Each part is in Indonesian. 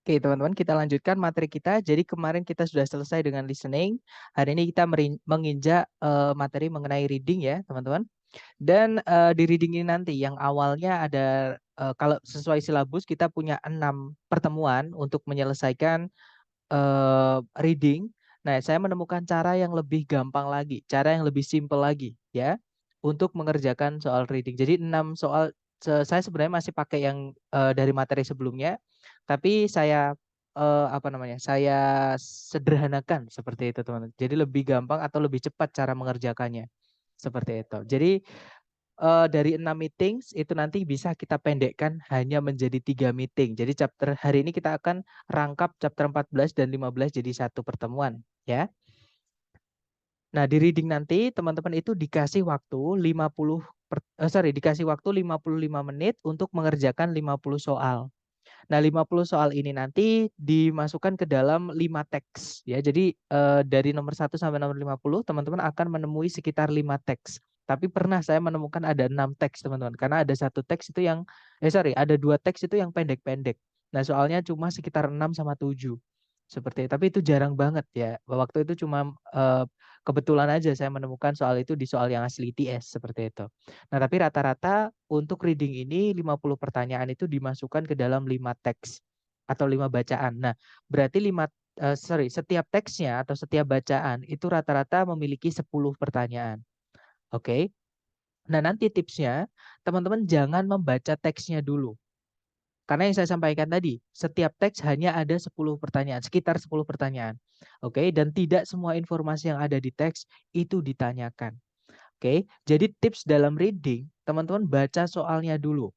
Oke, teman-teman, kita lanjutkan materi kita. Jadi kemarin kita sudah selesai dengan listening. Hari ini kita menginjak materi mengenai reading ya, teman-teman. Dan di reading ini nanti yang awalnya ada kalau sesuai silabus kita punya 6 pertemuan untuk menyelesaikan reading. Nah, saya menemukan cara yang lebih gampang lagi, cara yang lebih simple lagi ya untuk mengerjakan soal reading. Jadi 6 soal saya sebenarnya masih pakai yang dari materi sebelumnya, tapi saya apa namanya? Saya sederhanakan seperti itu, teman-teman. Jadi lebih gampang atau lebih cepat cara mengerjakannya. Seperti itu. Jadi dari 6 meetings itu nanti bisa kita pendekkan hanya menjadi 3 meeting. Jadi chapter hari ini kita akan rangkap chapter 14 dan 15 jadi satu pertemuan ya. Nah, di reading nanti teman-teman itu dikasih waktu 55 menit untuk mengerjakan 50 soal. Nah, 50 soal ini nanti dimasukkan ke dalam 5 teks ya. Jadi dari nomor 1 sampai nomor 50 teman-teman akan menemui sekitar 5 teks. Tapi pernah saya menemukan ada 6 teks, teman-teman. Karena ada satu teks itu yang ada 2 teks itu yang pendek-pendek. Nah, soalnya cuma sekitar 6 sama 7. Seperti itu. Tapi itu jarang banget ya. Waktu itu cuma kebetulan aja saya menemukan soal itu di soal yang asli ITS seperti itu. Nah, tapi rata-rata untuk reading ini 50 pertanyaan itu dimasukkan ke dalam 5 teks atau 5 bacaan. Nah, berarti setiap teksnya atau setiap bacaan itu rata-rata memiliki 10 pertanyaan. Oke. Nah, nanti tipsnya teman-teman jangan membaca teksnya dulu. Karena yang saya sampaikan tadi, setiap teks hanya ada 10 pertanyaan, sekitar 10 pertanyaan. Oke, dan tidak semua informasi yang ada di teks itu ditanyakan. Oke, jadi tips dalam reading, teman-teman baca soalnya dulu.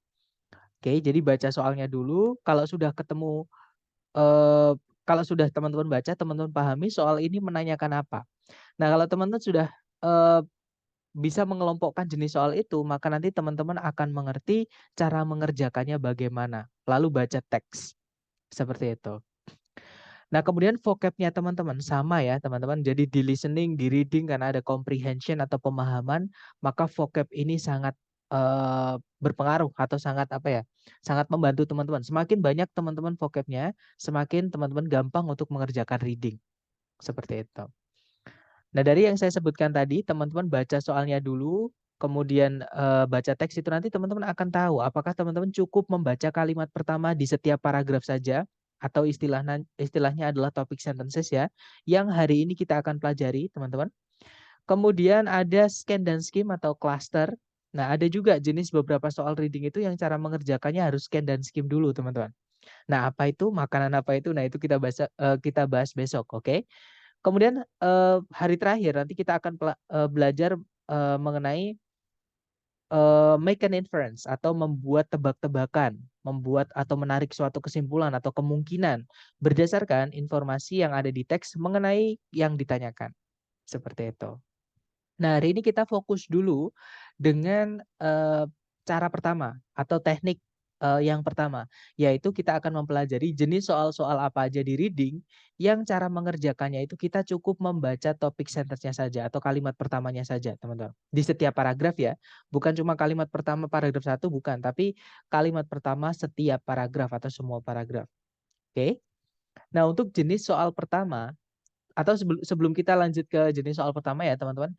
Oke, jadi baca soalnya dulu. Eh, kalau sudah teman-teman baca, teman-teman pahami soal ini menanyakan apa. Nah, kalau teman-teman sudah eh, bisa mengelompokkan jenis soal itu, maka nanti teman-teman akan mengerti cara mengerjakannya bagaimana. Lalu baca teks seperti itu. Nah, kemudian vocabnya teman-teman sama ya, teman-teman. Jadi di listening, di reading karena ada comprehension atau pemahaman, maka vocab ini sangat berpengaruh atau sangat apa ya? Sangat membantu teman-teman. Semakin banyak teman-teman vocabnya, semakin teman-teman gampang untuk mengerjakan reading. Seperti itu. Nah, dari yang saya sebutkan tadi, teman-teman baca soalnya dulu, kemudian baca teks itu nanti teman-teman akan tahu apakah teman-teman cukup membaca kalimat pertama di setiap paragraf saja atau istilahnya adalah topic sentences ya, yang hari ini kita akan pelajari, teman-teman. Kemudian ada scan dan skim atau cluster. Nah, ada juga jenis beberapa soal reading itu yang cara mengerjakannya harus scan dan skim dulu, teman-teman. Nah, apa itu? Makanan apa itu? Nah, itu kita bahas besok, oke? Kemudian hari terakhir nanti kita akan belajar mengenai make an inference atau membuat tebak-tebakan, membuat atau menarik suatu kesimpulan atau kemungkinan berdasarkan informasi yang ada di teks mengenai yang ditanyakan. Seperti itu. Nah, hari ini kita fokus dulu dengan cara pertama atau teknik yang pertama, yaitu kita akan mempelajari jenis soal-soal apa aja di reading yang cara mengerjakannya itu kita cukup membaca topik sentence-nya saja atau kalimat pertamanya saja, teman-teman. Di setiap paragraf ya, bukan cuma kalimat pertama paragraf 1 bukan, tapi kalimat pertama setiap paragraf atau semua paragraf. Oke. Nah, untuk jenis soal pertama atau sebelum kita lanjut ke jenis soal pertama ya, teman-teman.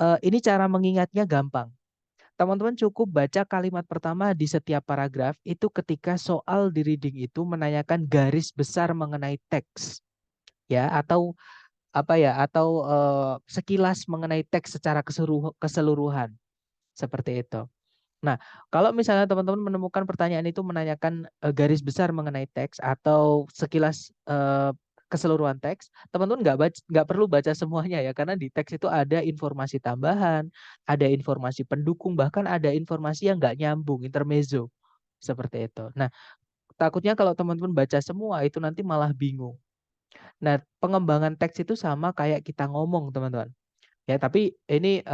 Ini cara mengingatnya gampang. Teman-teman cukup baca kalimat pertama di setiap paragraf itu ketika soal di reading itu menanyakan garis besar mengenai teks ya atau apa ya atau sekilas mengenai teks secara keseluruhan seperti itu. Nah, kalau misalnya teman-teman menemukan pertanyaan itu menanyakan garis besar mengenai teks atau sekilas keseluruhan teks, teman-teman nggak perlu baca semuanya ya, karena di teks itu ada informasi tambahan, ada informasi pendukung, bahkan ada informasi yang nggak nyambung, intermezzo, seperti itu. Nah, takutnya kalau teman-teman baca semua itu nanti malah bingung. Nah, pengembangan teks itu sama kayak kita ngomong, teman-teman. Ya, tapi ini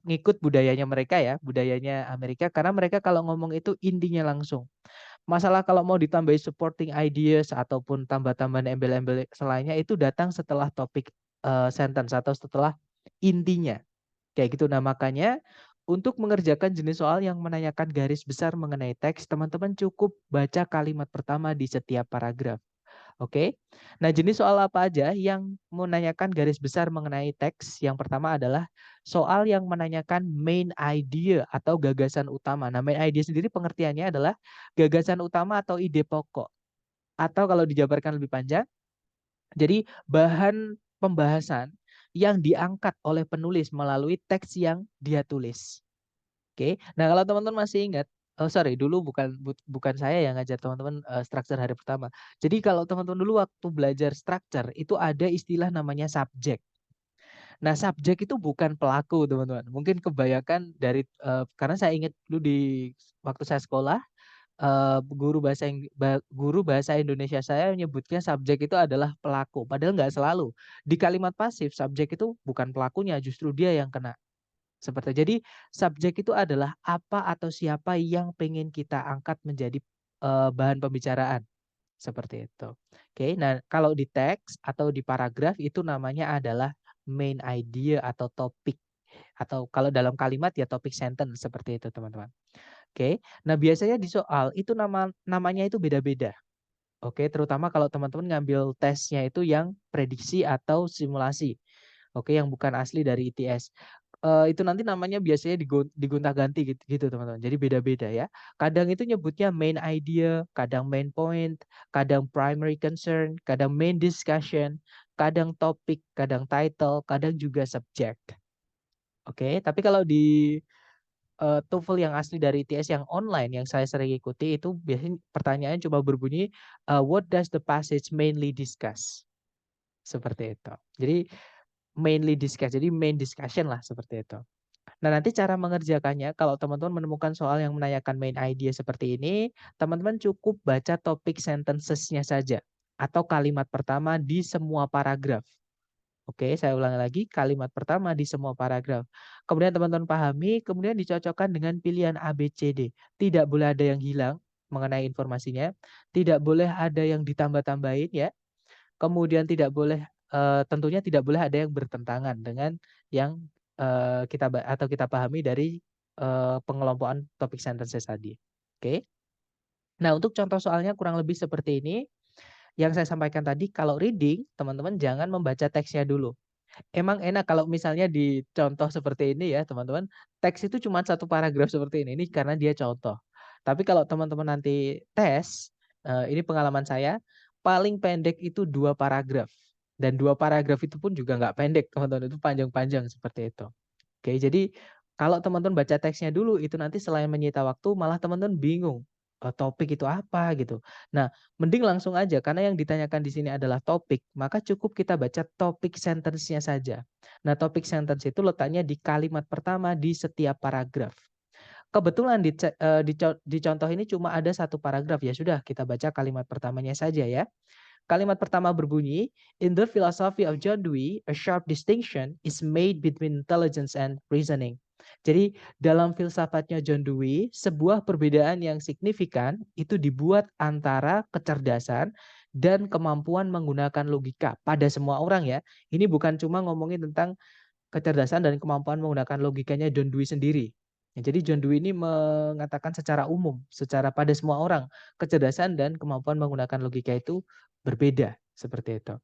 ngikut budayanya mereka ya, budayanya Amerika karena mereka kalau ngomong itu intinya langsung. Masalah kalau mau ditambahi supporting ideas ataupun tambah-tambahan embel-embel selainnya itu datang setelah topik sentence atau setelah intinya. Kayak gitu. Nah, makanya untuk mengerjakan jenis soal yang menanyakan garis besar mengenai teks, teman-teman cukup baca kalimat pertama di setiap paragraf. Oke. Nah, jenis soal apa aja yang menanyakan garis besar mengenai teks? Yang pertama adalah soal yang menanyakan main idea atau gagasan utama. Nah, main idea sendiri pengertiannya adalah gagasan utama atau ide pokok. Atau kalau dijabarkan lebih panjang, jadi bahan pembahasan yang diangkat oleh penulis melalui teks yang dia tulis. Oke. Nah, kalau teman-teman masih ingat, oh sorry, dulu bukan saya yang ngajar teman-teman struktur hari pertama. Jadi kalau teman-teman dulu waktu belajar struktur itu ada istilah namanya subjek. Nah, subjek itu bukan pelaku, teman-teman. Mungkin kebanyakan dari karena saya ingat dulu di waktu saya sekolah, guru bahasa Indonesia saya menyebutnya subjek itu adalah pelaku. Padahal nggak selalu. Di kalimat pasif, subjek itu bukan pelakunya, justru dia yang kena. Seperti jadi subjek itu adalah apa atau siapa yang pengen kita angkat menjadi bahan pembicaraan seperti itu. Oke, nah kalau di teks atau di paragraf itu namanya adalah main idea atau topik atau kalau dalam kalimat ya topik sentence seperti itu teman-teman. Oke, nah biasanya di soal itu namanya itu beda-beda. Oke, terutama kalau teman-teman ngambil tesnya itu yang prediksi atau simulasi. Oke, yang bukan asli dari ITS. Itu nanti namanya biasanya digonta-ganti gitu teman-teman. Jadi beda-beda ya. Kadang itu nyebutnya main idea, kadang main point, kadang primary concern, kadang main discussion, kadang topik, kadang title, kadang juga subject. Oke, tapi kalau di TOEFL yang asli dari ITS yang online yang saya sering ikuti itu biasanya pertanyaannya coba berbunyi what does the passage mainly discuss? Seperti itu. Jadi mainly discuss. Jadi main discussion lah seperti itu. Nah, nanti cara mengerjakannya kalau teman-teman menemukan soal yang menanyakan main idea seperti ini, teman-teman cukup baca topik sentences-nya saja atau kalimat pertama di semua paragraf. Oke, saya ulangi lagi kalimat pertama di semua paragraf. Kemudian teman-teman pahami, kemudian dicocokkan dengan pilihan A, B, C, D. Tidak boleh ada yang hilang mengenai informasinya, tidak boleh ada yang ditambah-tambahin ya. Kemudian tentunya tidak boleh ada yang bertentangan dengan yang kita pahami dari pengelompokan topik sentences tadi. Oke. Nah, untuk contoh soalnya kurang lebih seperti ini. Yang saya sampaikan tadi, kalau reading, teman-teman jangan membaca teksnya dulu. Emang enak kalau misalnya di contoh seperti ini ya, teman-teman, teks itu cuma satu paragraf seperti ini karena dia contoh. Tapi kalau teman-teman nanti tes, ini pengalaman saya, paling pendek itu 2 paragraf. Dan 2 paragraf itu pun juga nggak pendek, teman-teman, itu panjang-panjang seperti itu. Oke, jadi kalau teman-teman baca teksnya dulu itu nanti selain menyita waktu malah teman-teman bingung topik itu apa gitu. Nah, mending langsung aja karena yang ditanyakan di sini adalah topik, maka cukup kita baca topik sentence-nya saja. Nah, topik sentence itu letaknya di kalimat pertama di setiap paragraf. Kebetulan di contoh ini cuma ada 1 paragraf ya sudah kita baca kalimat pertamanya saja ya. Kalimat pertama berbunyi, in the philosophy of John Dewey, a sharp distinction is made between intelligence and reasoning. Jadi dalam filsafatnya John Dewey, sebuah perbedaan yang signifikan itu dibuat antara kecerdasan dan kemampuan menggunakan logika pada semua orang ya. Ini bukan cuma ngomongin tentang kecerdasan dan kemampuan menggunakan logikanya John Dewey sendiri. Ya, jadi John Dewey ini mengatakan secara umum, secara pada semua orang, kecerdasan dan kemampuan menggunakan logika itu berbeda seperti itu.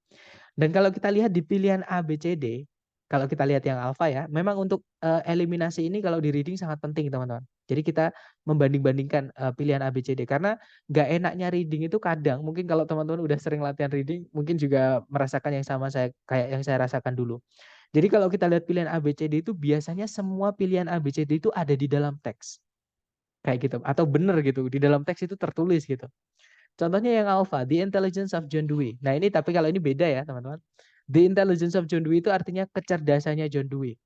Dan kalau kita lihat di pilihan A, B, C, D, kalau kita lihat yang alfa ya, memang untuk eliminasi ini kalau di reading sangat penting teman-teman. Jadi kita membanding-bandingkan pilihan A, B, C, D karena nggak enaknya reading itu kadang mungkin kalau teman-teman udah sering latihan reading mungkin juga merasakan yang sama saya kayak yang saya rasakan dulu. Jadi kalau kita lihat pilihan A, B, C, D itu biasanya semua pilihan A, B, C, D itu ada di dalam teks. Kayak gitu atau benar gitu di dalam teks itu tertulis gitu. Contohnya yang alpha, The Intelligence of John Dewey. Nah ini tapi kalau ini beda ya teman-teman. The Intelligence of John Dewey itu artinya kecerdasannya John Dewey.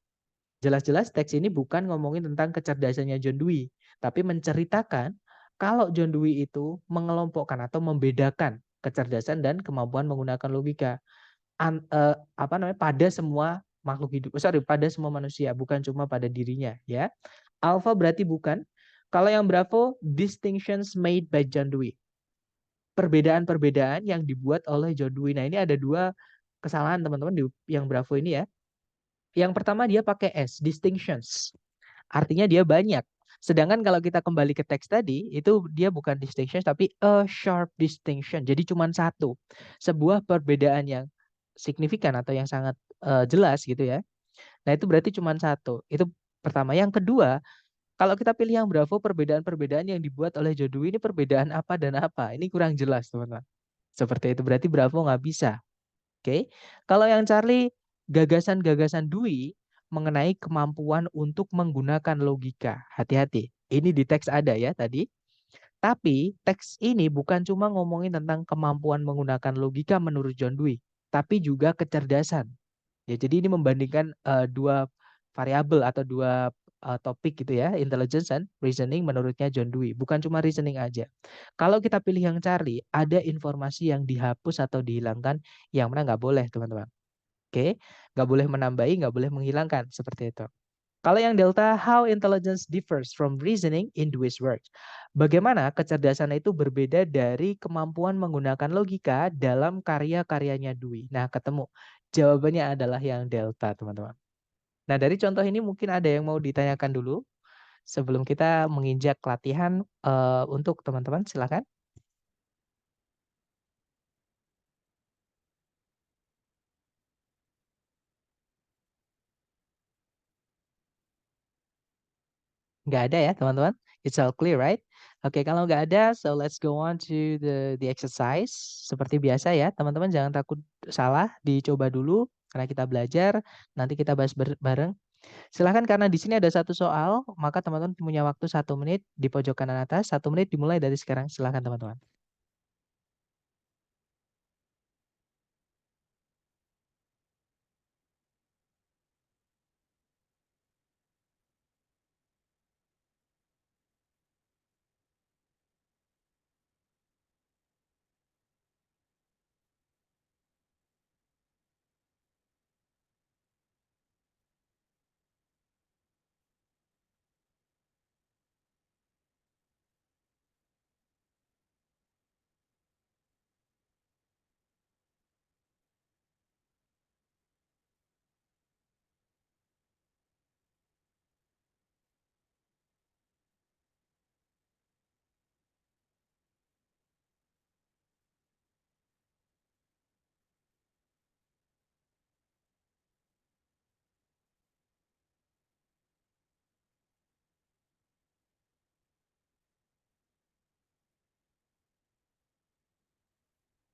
Jelas-jelas teks ini bukan ngomongin tentang kecerdasannya John Dewey, tapi menceritakan kalau John Dewey itu mengelompokkan atau membedakan kecerdasan dan kemampuan menggunakan logika pada semua makhluk hidup. Pada semua manusia, bukan cuma pada dirinya ya. Alpha berarti bukan. Kalau yang Bravo, distinctions made by John Dewey. Perbedaan-perbedaan yang dibuat oleh John Dewey. Nah, ini ada 2 kesalahan teman-teman di yang Bravo ini ya. Yang pertama dia pakai S, distinctions. Artinya dia banyak. Sedangkan kalau kita kembali ke teks tadi, itu dia bukan distinction tapi a sharp distinction. Jadi cuma satu. Sebuah perbedaan yang signifikan atau yang sangat jelas gitu ya. Nah, itu berarti cuma satu. Itu pertama. Yang kedua, kalau kita pilih yang Bravo, perbedaan-perbedaan yang dibuat oleh John Dewey ini perbedaan apa dan apa? Ini kurang jelas, teman-teman. Seperti itu. Berarti Bravo nggak bisa. Oke. Kalau yang Charlie, gagasan-gagasan Dewey mengenai kemampuan untuk menggunakan logika. Hati-hati. Ini di teks ada ya tadi. Tapi teks ini bukan cuma ngomongin tentang kemampuan menggunakan logika menurut John Dewey, tapi juga kecerdasan. Ya, jadi ini membandingkan dua variabel atau dua topik gitu ya, intelligence and reasoning menurutnya John Dewey. Bukan cuma reasoning aja. Kalau kita pilih yang Charlie, ada informasi yang dihapus atau dihilangkan, yang mana nggak boleh, teman-teman. Oke, nggak boleh menambahi, nggak boleh menghilangkan, seperti itu. Kalau yang Delta, how intelligence differs from reasoning in Dewey's work. Bagaimana kecerdasan itu berbeda dari kemampuan menggunakan logika dalam karya-karyanya Dewey. Nah, ketemu. Jawabannya adalah yang Delta, teman-teman. Nah, dari contoh ini mungkin ada yang mau ditanyakan dulu sebelum kita menginjak latihan untuk teman-teman, silakan. Nggak ada ya, teman-teman? It's all clear, right? Oke, kalau nggak ada, so let's go on to the exercise. Seperti biasa ya, teman-teman jangan takut salah, dicoba dulu karena kita belajar, nanti kita bahas bareng. Silahkan karena di sini ada satu soal, maka teman-teman punya waktu 1 menit di pojok kanan atas. 1 menit dimulai dari sekarang. Silahkan teman-teman.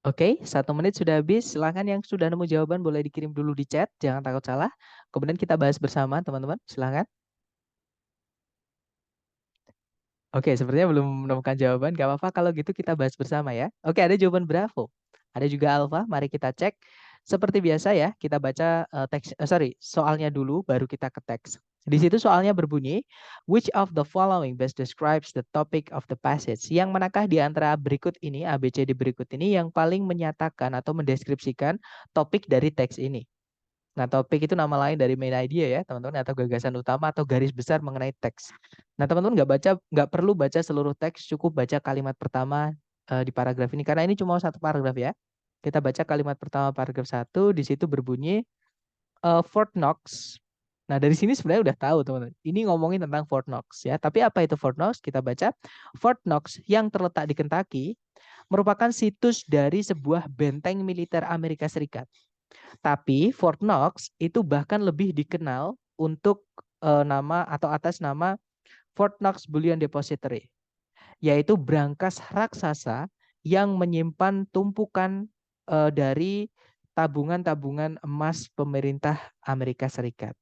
Oke, 1 menit sudah habis. Silahkan yang sudah nemu jawaban boleh dikirim dulu di chat. Jangan takut salah. Kemudian kita bahas bersama teman-teman. Silahkan. Oke, sepertinya belum menemukan jawaban. Gak apa-apa kalau gitu kita bahas bersama ya. Oke, ada jawaban Bravo. Ada juga Alfa. Mari kita cek. Seperti biasa ya, kita baca soalnya dulu, baru kita ke teks. Di situ soalnya berbunyi, which of the following best describes the topic of the passage? Yang manakah di antara berikut ini, ABCD berikut ini, yang paling menyatakan atau mendeskripsikan topik dari teks ini? Nah, topik itu nama lain dari main idea ya, teman-teman, atau gagasan utama atau garis besar mengenai teks. Nah, teman-teman nggak perlu baca seluruh teks, cukup baca kalimat pertama di paragraf ini karena ini cuma satu paragraf ya. Kita baca kalimat pertama paragraf 1, di situ berbunyi Fort Knox. Nah, dari sini sebenarnya udah tahu, teman-teman. Ini ngomongin tentang Fort Knox ya. Tapi apa itu Fort Knox? Kita baca Fort Knox yang terletak di Kentucky merupakan situs dari sebuah benteng militer Amerika Serikat. Tapi Fort Knox itu bahkan lebih dikenal untuk nama atau atas nama Fort Knox Bullion Depository, yaitu brankas raksasa yang menyimpan tumpukan dari tabungan-tabungan emas pemerintah Amerika Serikat.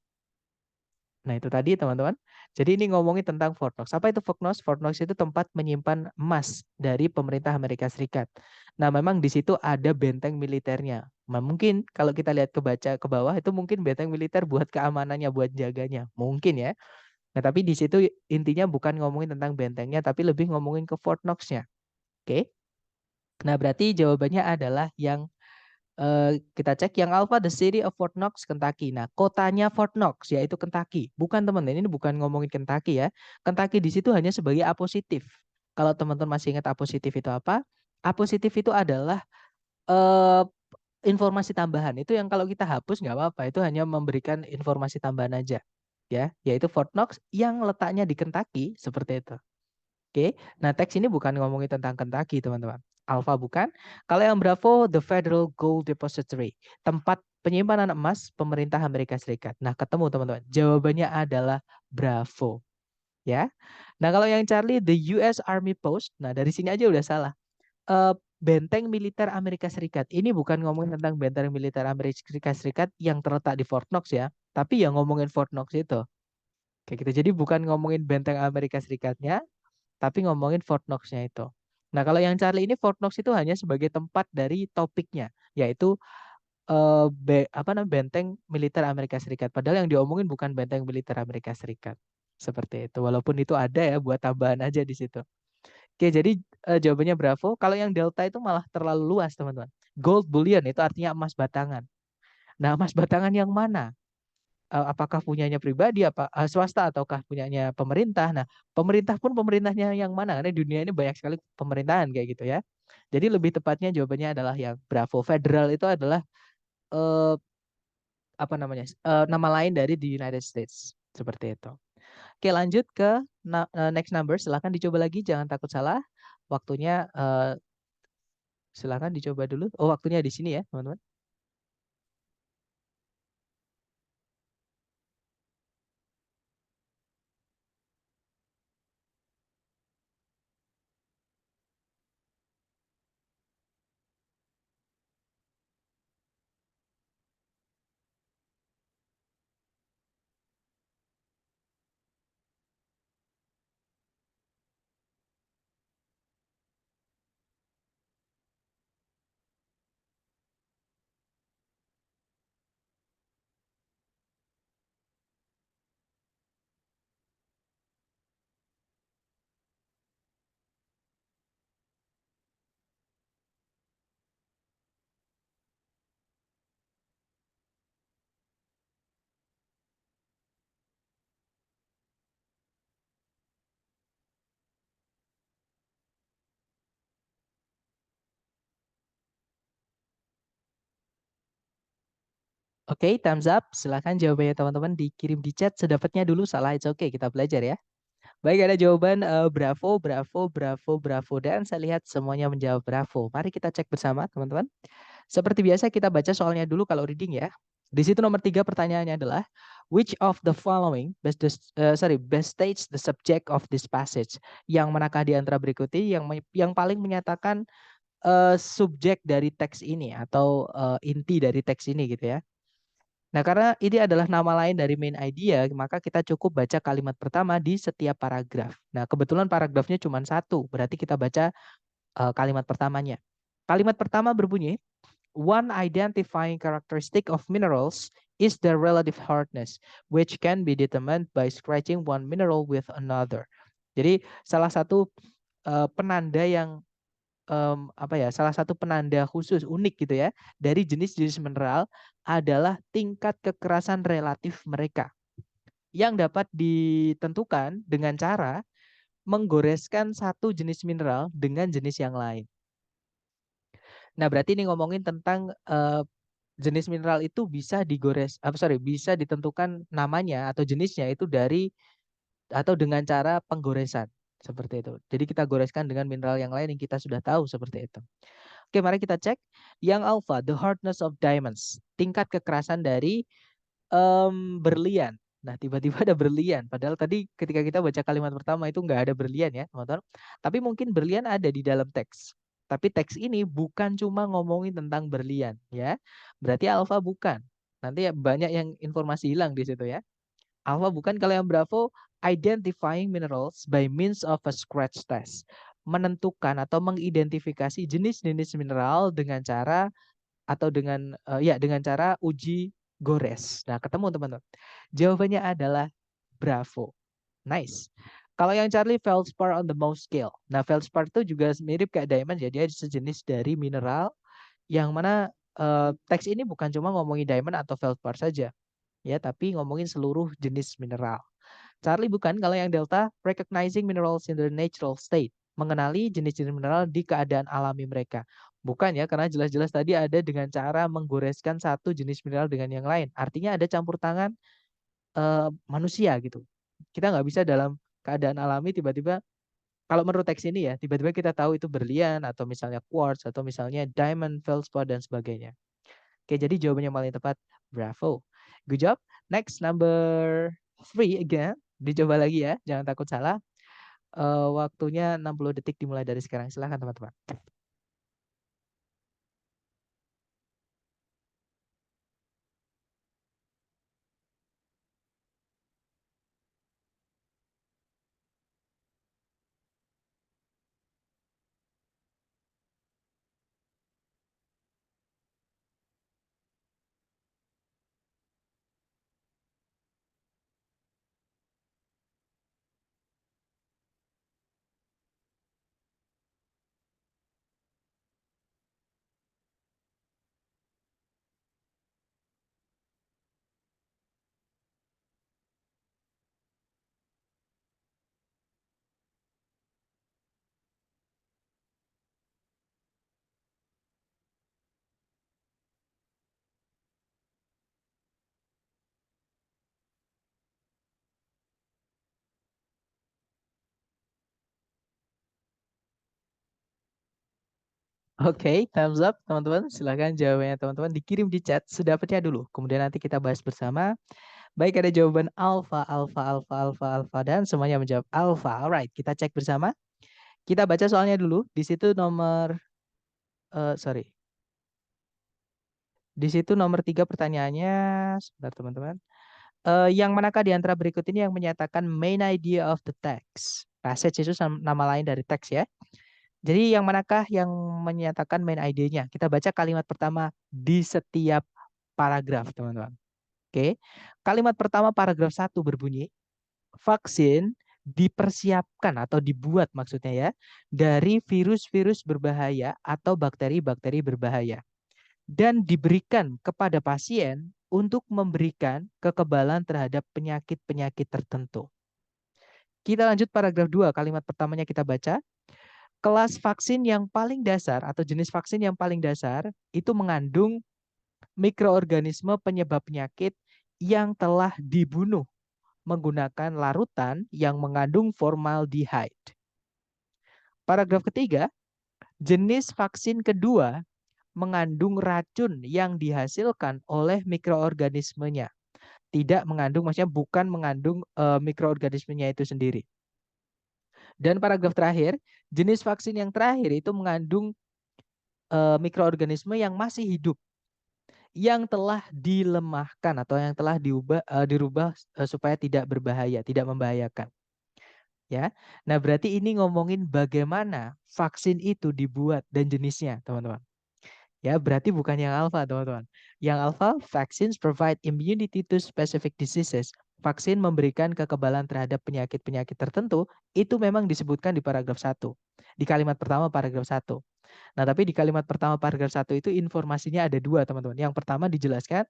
Nah, itu tadi teman-teman. Jadi ini ngomongin tentang Fort Knox. Apa itu Fort Knox? Fort Knox itu tempat menyimpan emas dari pemerintah Amerika Serikat. Nah, memang di situ ada benteng militernya. Nah, mungkin kalau kita lihat ke bawah itu mungkin benteng militer buat keamanannya, buat jaganya. Mungkin ya. Nah, tapi di situ intinya bukan ngomongin tentang bentengnya, tapi lebih ngomongin ke Fort Knox-nya. Oke. Nah, berarti jawabannya adalah yang kita cek yang alpha the city of Fort Knox, Kentucky. Nah, kotanya Fort Knox yaitu Kentucky. Bukan teman-teman, ini bukan ngomongin Kentucky ya. Kentucky di situ hanya sebagai apositif. Kalau teman-teman masih ingat apositif itu apa? Apositif itu adalah eh, informasi tambahan. Itu yang kalau kita hapus nggak apa-apa. Itu hanya memberikan informasi tambahan aja. ya, yaitu Fort Knox yang letaknya di Kentucky seperti itu. Oke, nah teks ini bukan ngomongin tentang Kentucky teman-teman. Alpha bukan. Kalau yang Bravo, the Federal Gold Depository, tempat penyimpanan emas pemerintah Amerika Serikat. Nah ketemu teman-teman. Jawabannya adalah Bravo, ya. Nah kalau yang Charlie, the US Army Post. Nah dari sini aja udah salah. Benteng militer Amerika Serikat. Ini bukan ngomongin tentang benteng militer Amerika Serikat yang terletak di Fort Knox ya, tapi yang ngomongin Fort Knox itu. Kayak gitu. Jadi bukan ngomongin benteng Amerika Serikatnya, tapi ngomongin Fort Knox-nya itu. Nah, kalau yang Charlie ini Fort Knox itu hanya sebagai tempat dari topiknya, yaitu benteng militer Amerika Serikat. Padahal yang diomongin bukan benteng militer Amerika Serikat. Seperti itu. Walaupun itu ada ya buat tambahan aja di situ. Oke, jadi jawabannya Bravo. Kalau yang Delta itu malah terlalu luas, teman-teman. Gold bullion itu artinya emas batangan. Nah, emas batangan yang mana? Apakah punyanya pribadi, swasta ataukah punyanya pemerintah? Nah, pemerintah pun pemerintahnya yang mana? Karena di dunia ini banyak sekali pemerintahan kayak gitu ya. Jadi lebih tepatnya jawabannya adalah yang Bravo. Federal itu adalah eh, nama lain dari the United States seperti itu. Oke, lanjut ke next number. Silahkan dicoba lagi, jangan takut salah. Waktunya silahkan dicoba dulu. Oh, waktunya di sini ya, teman-teman. Oke, thumbs up. Silahkan jawabannya teman-teman dikirim di chat sedapatnya dulu. Salah, it's okay. Kita belajar ya. Baik, ada jawaban Bravo, Bravo, Bravo, Bravo. Dan saya lihat semuanya menjawab Bravo. Mari kita cek bersama, teman-teman. Seperti biasa, kita baca soalnya dulu kalau reading ya. Di situ nomor 3 pertanyaannya adalah, which of the following best states the subject of this passage? Yang manakah di antara berikut ini yang paling menyatakan subjek dari teks ini atau inti dari teks ini gitu ya. Nah, karena ini adalah nama lain dari main idea, maka kita cukup baca kalimat pertama di setiap paragraf. Nah, kebetulan paragrafnya cuma satu, berarti kita baca kalimat pertamanya. Kalimat pertama berbunyi, one identifying characteristic of minerals is their relative hardness, which can be determined by scratching one mineral with another. Jadi, salah satu penanda yang salah satu penanda khusus unik gitu ya dari jenis-jenis mineral adalah tingkat kekerasan relatif mereka yang dapat ditentukan dengan cara menggoreskan satu jenis mineral dengan jenis yang lain. Nah, berarti ini ngomongin tentang jenis mineral itu bisa bisa ditentukan namanya atau jenisnya itu dari atau dengan cara penggoresan seperti itu. Jadi kita goreskan dengan mineral yang lain yang kita sudah tahu seperti itu. Oke, mari kita cek. Yang alpha, the hardness of diamonds. Tingkat kekerasan dari berlian. Nah, tiba-tiba ada berlian. Padahal tadi ketika kita baca kalimat pertama itu nggak ada berlian ya, teman-teman. Tapi mungkin berlian ada di dalam teks. Tapi teks ini bukan cuma ngomongin tentang berlian ya. Berarti alpha bukan. Nanti ya banyak yang informasi hilang di situ ya. Alpha bukan. Kalau yang Bravo, identifying minerals by means of a scratch test. Menentukan atau mengidentifikasi jenis-jenis mineral dengan cara atau dengan cara uji gores. Nah, ketemu teman-teman. Jawabannya adalah Bravo. Nice. Kalau yang Charlie, feldspar on the Mohs scale. Nah, feldspar itu juga mirip kayak diamond, jadi sejenis dari mineral yang mana teks ini bukan cuma ngomongin diamond atau feldspar saja, ya, tapi ngomongin seluruh jenis mineral. Charlie bukan. Kalau yang Delta, recognizing minerals in their natural state. Mengenali jenis-jenis mineral di keadaan alami mereka. Bukan ya, karena jelas-jelas tadi ada dengan cara menggoreskan satu jenis mineral dengan yang lain. Artinya ada campur tangan manusia gitu. Kita nggak bisa dalam keadaan alami tiba-tiba, kalau menurut teks ini ya, tiba-tiba kita tahu itu berlian atau misalnya quartz atau misalnya diamond, feldspar dan sebagainya. Oke, jadi jawabannya yang paling tepat, bravo. Good job. Next, number 3 again. Dicoba lagi ya, jangan takut salah. Waktunya 60 detik dimulai dari sekarang. Silahkan teman-teman. Oke, thumbs up teman-teman. Silahkan jawabannya teman-teman dikirim di chat sedapatnya dulu. Kemudian nanti kita bahas bersama. Baik, ada jawaban alfa, alfa, alfa, alfa, alfa, dan semuanya menjawab alfa. Alright, kita cek bersama. Kita baca soalnya dulu. Di situ nomor, sorry. Di situ nomor 3 pertanyaannya. Sebentar teman-teman. Yang manakah di antara berikut ini yang menyatakan main idea of the text? Passage itu nama lain dari teks ya. Jadi yang manakah yang menyatakan main idenya? Kita baca kalimat pertama di setiap paragraf, teman-teman. Oke. Kalimat pertama paragraf 1 berbunyi, vaksin dipersiapkan atau dibuat maksudnya ya dari virus-virus berbahaya atau bakteri-bakteri berbahaya dan diberikan kepada pasien untuk memberikan kekebalan terhadap penyakit-penyakit tertentu. Kita lanjut paragraf 2, kalimat pertamanya kita baca. Kelas vaksin yang paling dasar atau jenis vaksin yang paling dasar itu mengandung mikroorganisme penyebab penyakit yang telah dibunuh menggunakan larutan yang mengandung formaldehyde. Paragraf ketiga, jenis vaksin kedua mengandung racun yang dihasilkan oleh mikroorganismenya. Tidak mengandung, maksudnya bukan mengandung mikroorganismenya itu sendiri. Dan paragraf terakhir, jenis vaksin yang terakhir itu mengandung mikroorganisme yang masih hidup, yang telah dilemahkan atau yang telah dirubah supaya tidak berbahaya, tidak membahayakan. Ya, nah berarti ini ngomongin bagaimana vaksin itu dibuat dan jenisnya, teman-teman. Ya, berarti bukan yang alfa, teman-teman. Yang alfa, vaccines provide immunity to specific diseases. Vaksin memberikan kekebalan terhadap penyakit-penyakit tertentu, itu memang disebutkan di paragraf 1. Di kalimat pertama paragraf 1. Nah, tapi di kalimat pertama paragraf 1 itu informasinya ada dua, teman-teman. Yang pertama dijelaskan,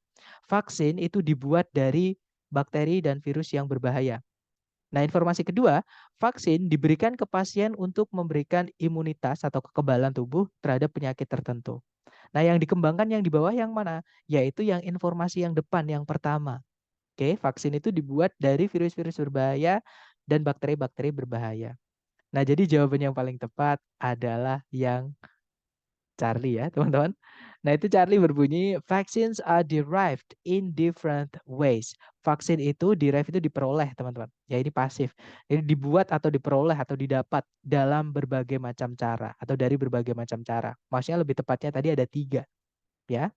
vaksin itu dibuat dari bakteri dan virus yang berbahaya. Nah, informasi kedua, vaksin diberikan ke pasien untuk memberikan imunitas atau kekebalan tubuh terhadap penyakit tertentu. Nah, yang dikembangkan yang di bawah yang mana? Yaitu yang informasi yang depan, yang pertama. Oke, vaksin itu dibuat dari virus-virus berbahaya dan bakteri-bakteri berbahaya. Nah, jadi jawaban yang paling tepat adalah yang Charlie ya, teman-teman. Nah, itu Charlie berbunyi, vaccines are derived in different ways. Vaksin itu derive itu diperoleh, teman-teman. Ya, ini pasif. Jadi dibuat atau diperoleh atau didapat dalam berbagai macam cara atau dari berbagai macam cara. Maksudnya lebih tepatnya tadi ada 3, ya.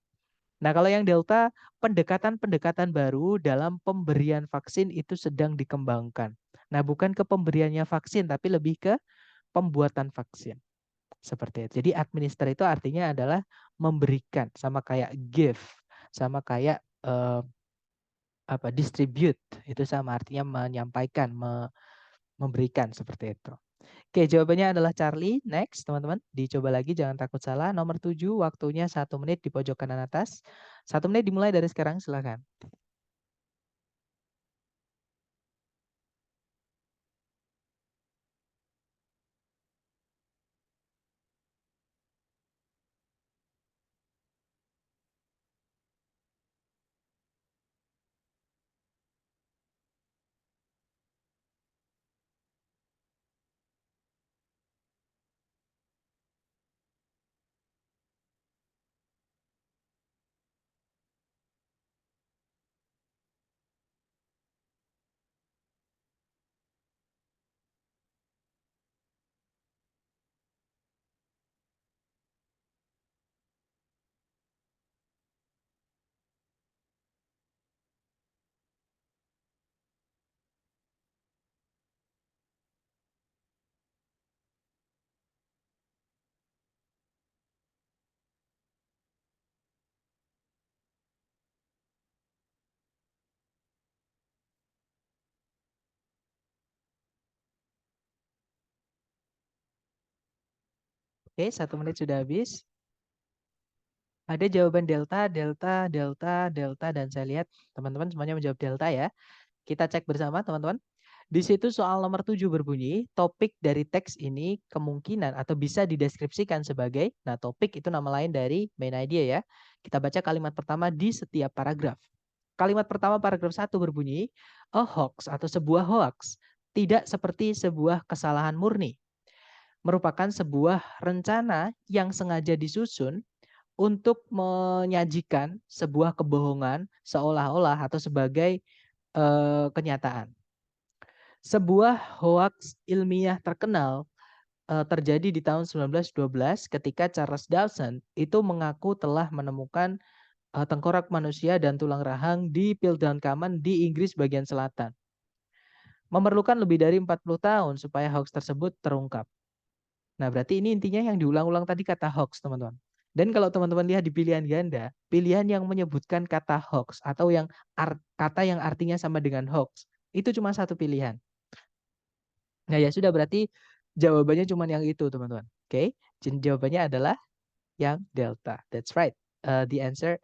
Nah, kalau yang Delta, pendekatan-pendekatan baru dalam pemberian vaksin itu sedang dikembangkan. Nah, bukan ke pemberiannya vaksin, tapi lebih ke pembuatan vaksin. Seperti itu. Jadi administer itu artinya adalah memberikan, sama kayak give, sama kayak distribute, itu sama artinya menyampaikan, memberikan seperti itu. Oke, jawabannya adalah Charlie. Next, teman-teman, dicoba lagi, jangan takut salah. Nomor 7, waktunya 1 menit di pojok kanan atas. 1 menit dimulai dari sekarang, silakan. Oke, 1 menit sudah habis. Ada jawaban delta, delta, delta, delta, dan saya lihat teman-teman semuanya menjawab delta ya. Kita cek bersama teman-teman. Di situ soal nomor 7 berbunyi, topik dari teks ini kemungkinan atau bisa dideskripsikan sebagai, nah topik itu nama lain dari main idea ya. Kita baca kalimat pertama di setiap paragraf. Kalimat pertama paragraf 1 berbunyi, a hoax atau sebuah hoax tidak seperti sebuah kesalahan murni. Merupakan sebuah rencana yang sengaja disusun untuk menyajikan sebuah kebohongan seolah-olah atau sebagai kenyataan. Sebuah hoaks ilmiah terkenal terjadi di tahun 1912 ketika Charles Dawson itu mengaku telah menemukan tengkorak manusia dan tulang rahang di Piltdown Common di Inggris bagian selatan. Memerlukan lebih dari 40 tahun supaya hoaks tersebut terungkap. Nah, berarti ini intinya yang diulang-ulang tadi kata hoaks, teman-teman. Dan kalau teman-teman lihat di pilihan ganda, pilihan yang menyebutkan kata hoaks atau yang kata yang artinya sama dengan hoaks, itu cuma satu pilihan. Nah, ya sudah berarti jawabannya cuma yang itu, teman-teman. Oke, jawabannya adalah yang delta. That's right. The answer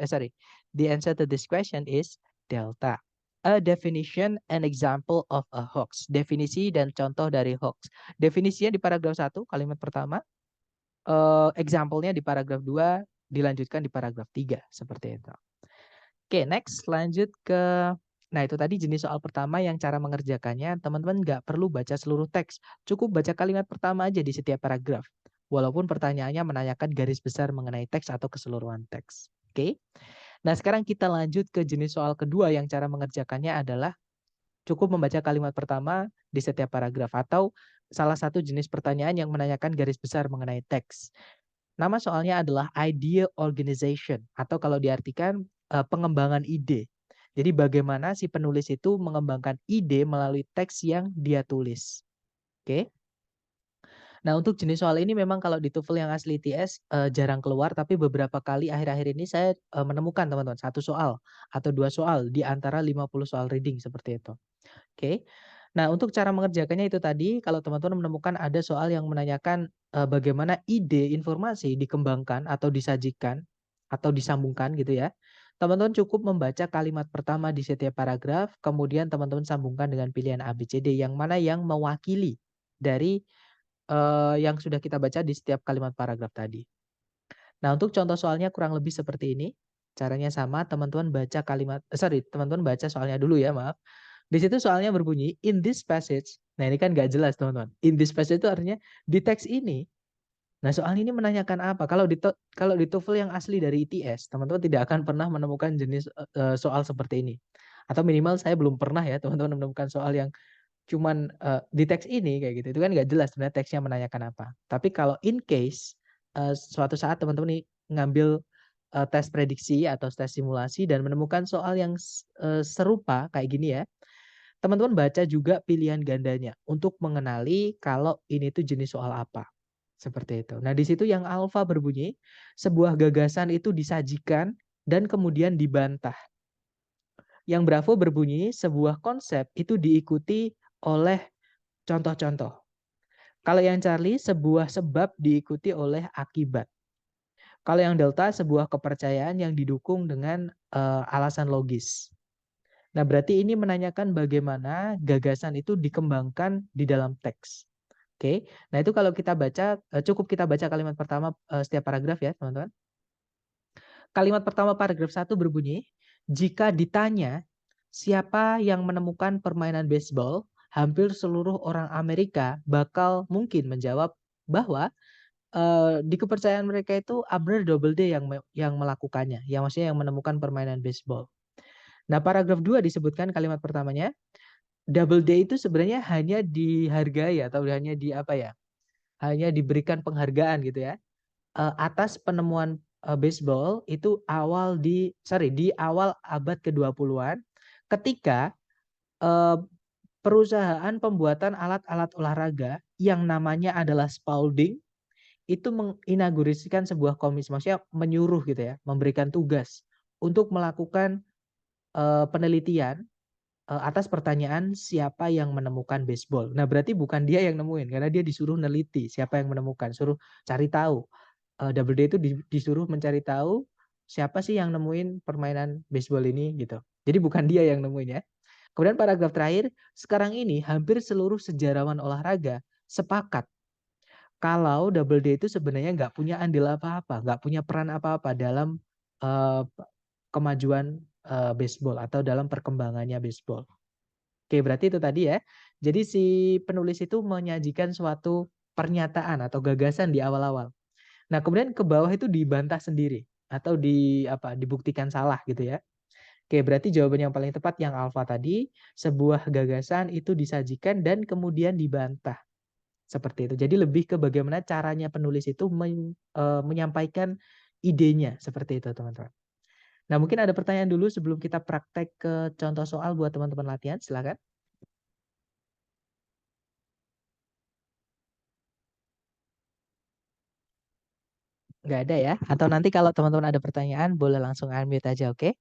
to this question is delta. A definition and example of a hoax. Definisi dan contoh dari hoax. Definisinya di paragraf 1, kalimat pertama. Example-nya di paragraf 2, dilanjutkan di paragraf 3, seperti itu. Oke, next lanjut ke, nah itu tadi jenis soal pertama yang cara mengerjakannya, teman-teman nggak perlu baca seluruh teks, cukup baca kalimat pertama aja di setiap paragraf. Walaupun pertanyaannya menanyakan garis besar mengenai teks atau keseluruhan teks. Oke, nah sekarang kita lanjut ke jenis soal kedua yang cara mengerjakannya adalah cukup membaca kalimat pertama di setiap paragraf atau salah satu jenis pertanyaan yang menanyakan garis besar mengenai teks. Nama soalnya adalah idea organization atau kalau diartikan pengembangan ide. Jadi bagaimana si penulis itu mengembangkan ide melalui teks yang dia tulis. Oke. Nah, untuk jenis soal ini memang kalau di TOEFL yang asli ITS jarang keluar, tapi beberapa kali akhir-akhir ini saya menemukan teman-teman 1 soal atau 2 soal di antara 50 soal reading seperti itu. Oke. Nah, untuk cara mengerjakannya itu tadi, kalau teman-teman menemukan ada soal yang menanyakan bagaimana ide informasi dikembangkan atau disajikan atau disambungkan gitu ya. Teman-teman cukup membaca kalimat pertama di setiap paragraf, kemudian teman-teman sambungkan dengan pilihan A, B, C, D yang mana yang mewakili dari yang sudah kita baca di setiap kalimat paragraf tadi. Nah, untuk contoh soalnya kurang lebih seperti ini. Caranya sama, teman-teman baca teman-teman baca soalnya dulu ya, maaf. Di situ soalnya berbunyi in this passage. Nah, ini kan nggak jelas, teman-teman. In this passage itu artinya di teks ini. Nah, soal ini menanyakan apa? Kalau di TOEFL yang asli dari ITS, teman-teman tidak akan pernah menemukan jenis soal seperti ini. Atau minimal saya belum pernah ya, teman-teman menemukan soal yang cuman di teks ini kayak gitu. Itu kan nggak jelas sebenarnya teksnya menanyakan apa. Tapi kalau in case suatu saat teman-teman ngambil tes prediksi atau tes simulasi dan menemukan soal yang serupa kayak gini ya, teman-teman baca juga pilihan gandanya untuk mengenali kalau ini tuh jenis soal apa. Seperti itu. Nah, di situ yang alfa berbunyi, sebuah gagasan itu disajikan dan kemudian dibantah. Yang bravo berbunyi, sebuah konsep itu diikuti oleh contoh-contoh. Kalau yang Charlie, sebuah sebab diikuti oleh akibat. Kalau yang delta, sebuah kepercayaan yang didukung dengan alasan logis. Nah, berarti ini menanyakan bagaimana gagasan itu dikembangkan di dalam teks. Oke, nah itu kalau kita baca, cukup kita baca kalimat pertama setiap paragraf ya, teman-teman. Kalimat pertama paragraf 1 berbunyi, jika ditanya siapa yang menemukan permainan baseball, hampir seluruh orang Amerika bakal mungkin menjawab bahwa di kepercayaan mereka itu Abner Doubleday yang melakukannya, yang maksudnya yang menemukan permainan baseball. Nah, paragraf 2 disebutkan kalimat pertamanya, Doubleday itu sebenarnya hanya dihargai atau hanya hanya diberikan penghargaan gitu ya atas penemuan baseball itu di awal abad ke-20-an ketika perusahaan pembuatan alat-alat olahraga yang namanya adalah Spalding itu menginagurasikan sebuah komisi, maksudnya menyuruh gitu ya, memberikan tugas untuk melakukan penelitian atas pertanyaan siapa yang menemukan baseball. Nah, berarti bukan dia yang nemuin karena dia disuruh neliti siapa yang menemukan, suruh cari tahu. Double D itu disuruh mencari tahu siapa sih yang nemuin permainan baseball ini gitu. Jadi bukan dia yang nemuin ya. Kemudian paragraf terakhir, sekarang ini hampir seluruh sejarawan olahraga sepakat kalau Double D itu sebenarnya nggak punya andil apa-apa, nggak punya peran apa-apa dalam uh, kemajuan baseball atau dalam perkembangannya baseball. Oke, berarti itu tadi ya. Jadi si penulis itu menyajikan suatu pernyataan atau gagasan di awal-awal. Nah, kemudian ke bawah itu dibantah sendiri atau dibuktikan salah gitu ya. Oke, berarti jawaban yang paling tepat yang alfa tadi, sebuah gagasan itu disajikan dan kemudian dibantah. Seperti itu. Jadi lebih ke bagaimana caranya penulis itu menyampaikan idenya seperti itu, teman-teman. Nah, mungkin ada pertanyaan dulu sebelum kita praktek ke contoh soal buat teman-teman latihan. Silakan. Nggak ada ya? Atau nanti kalau teman-teman ada pertanyaan, boleh langsung unmute aja, oke?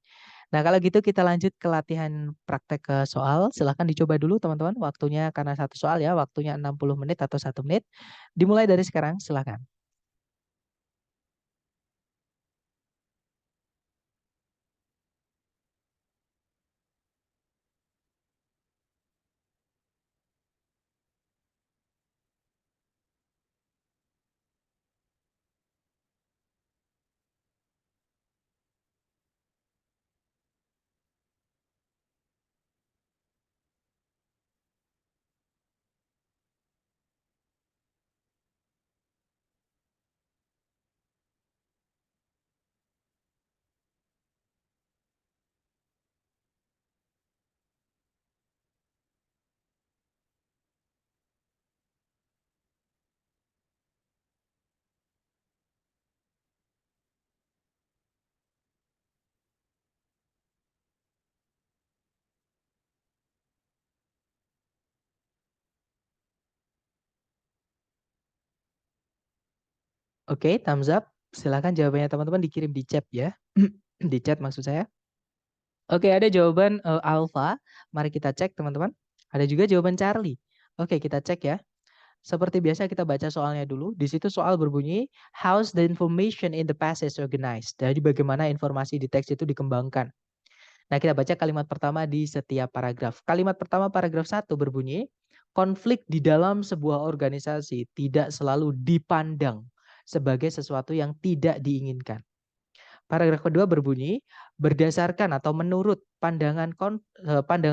Nah, kalau gitu kita lanjut ke latihan praktek ke soal. Silahkan dicoba dulu teman-teman. Waktunya karena satu soal ya, waktunya 60 menit atau 1 menit. Dimulai dari sekarang, silahkan. Oke, thumbs up. Silahkan jawabannya teman-teman dikirim di chat ya. Di chat maksud saya. Oke, ada jawaban Alpha. Mari kita cek teman-teman. Ada juga jawaban Charlie. Oke, kita cek ya. Seperti biasa kita baca soalnya dulu. Di situ soal berbunyi, how's the information in the passage organized? Jadi bagaimana informasi di teks itu dikembangkan. Nah, kita baca kalimat pertama di setiap paragraf. Kalimat pertama paragraf 1 berbunyi, konflik di dalam sebuah organisasi tidak selalu dipandang sebagai sesuatu yang tidak diinginkan. Paragraf kedua berbunyi, berdasarkan atau menurut pandangan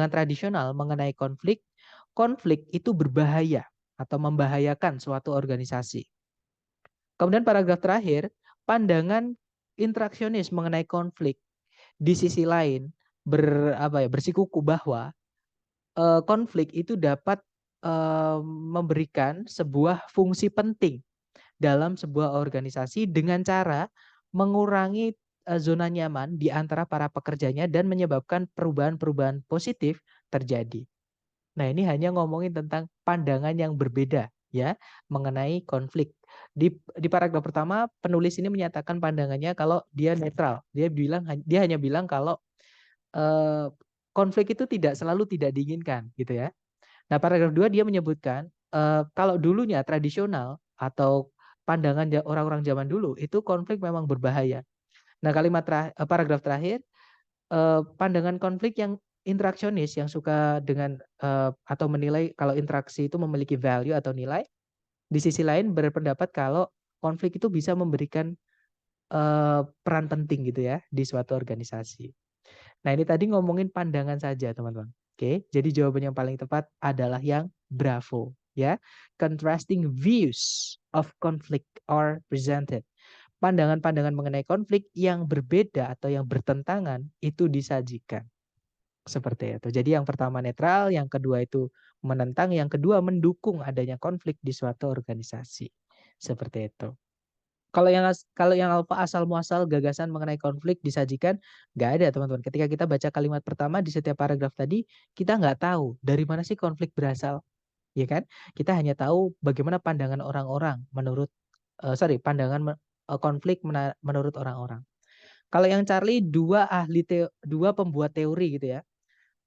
tradisional mengenai konflik, konflik itu berbahaya atau membahayakan suatu organisasi. Kemudian paragraf terakhir, pandangan interaksionis mengenai konflik di sisi lain bersikuku bahwa konflik itu dapat memberikan sebuah fungsi penting dalam sebuah organisasi dengan cara mengurangi zona nyaman di antara para pekerjanya dan menyebabkan perubahan-perubahan positif terjadi. Nah, ini hanya ngomongin tentang pandangan yang berbeda ya mengenai konflik. Di paragraf pertama penulis ini menyatakan pandangannya kalau dia netral. Dia hanya bilang kalau konflik itu tidak selalu tidak diinginkan gitu ya. Nah, paragraf 2 dia menyebutkan kalau dulunya tradisional atau pandangan orang-orang zaman dulu itu konflik memang berbahaya. Nah, paragraf terakhir pandangan konflik yang interaksionis yang suka dengan atau menilai kalau interaksi itu memiliki value atau nilai, di sisi lain berpendapat kalau konflik itu bisa memberikan peran penting gitu ya di suatu organisasi. Nah, ini tadi ngomongin pandangan saja, teman-teman. Oke, jadi jawaban yang paling tepat adalah yang bravo, ya. Contrasting views of conflict are presented. Pandangan-pandangan mengenai konflik yang berbeda atau yang bertentangan itu disajikan. Seperti itu. Jadi yang pertama netral, yang kedua itu menentang, yang kedua mendukung adanya konflik di suatu organisasi. Seperti itu. Kalau yang alfa asal muasal gagasan mengenai konflik disajikan nggak ada teman-teman. Ketika kita baca kalimat pertama di setiap paragraf tadi, kita nggak tahu dari mana sih konflik berasal, ya kan? Kita hanya tahu bagaimana pandangan orang-orang konflik menurut orang-orang. Kalau yang Charlie dua pembuat teori gitu ya.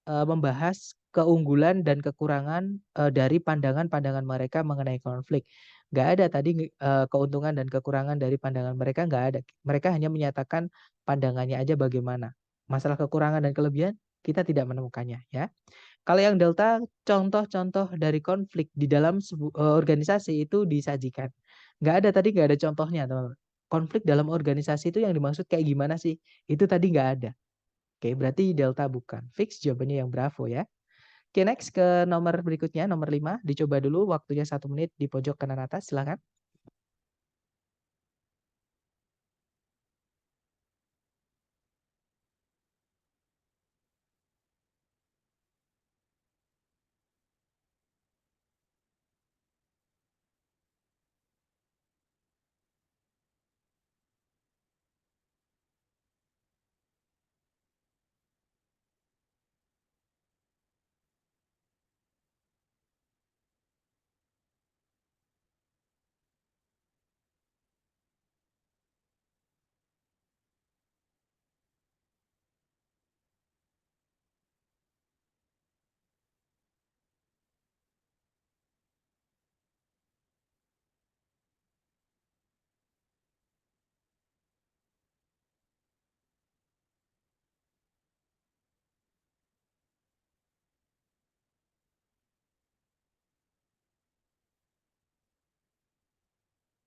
membahas keunggulan dan kekurangan dari pandangan-pandangan mereka mengenai konflik. Nggak ada tadi keuntungan dan kekurangan dari pandangan mereka, nggak ada. Mereka hanya menyatakan pandangannya aja bagaimana. Masalah kekurangan dan kelebihan kita tidak menemukannya ya. Kalau yang delta, contoh-contoh dari konflik di dalam organisasi itu disajikan. Nggak ada contohnya teman-teman. Konflik dalam organisasi itu yang dimaksud kayak gimana sih? Itu tadi nggak ada. Oke, berarti delta bukan. Fix jawabannya yang bravo ya. Oke, next ke nomor berikutnya, nomor 5. Dicoba dulu waktunya 1 menit di pojok kanan atas, silakan.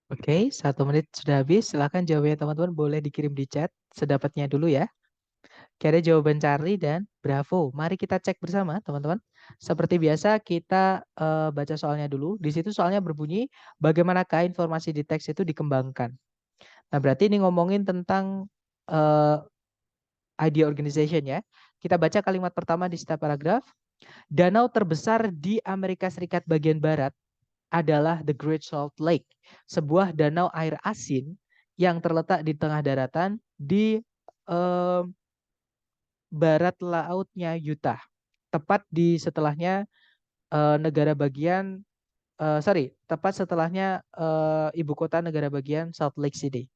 Oke, 1 menit sudah habis. Silakan jawabannya teman-teman boleh dikirim di chat sedapatnya dulu ya. Oke, ada jawaban Charlie dan bravo. Mari kita cek bersama teman-teman. Seperti biasa kita baca soalnya dulu. Di situ soalnya berbunyi bagaimanakah informasi di teks itu dikembangkan. Nah, berarti ini ngomongin tentang idea organization ya. Kita baca kalimat pertama di setiap paragraf. Danau terbesar di Amerika Serikat bagian barat adalah The Great Salt Lake, sebuah danau air asin yang terletak di tengah daratan di barat lautnya Utah, tepat di setelahnya negara bagian tepat setelahnya ibu kota negara bagian Salt Lake City.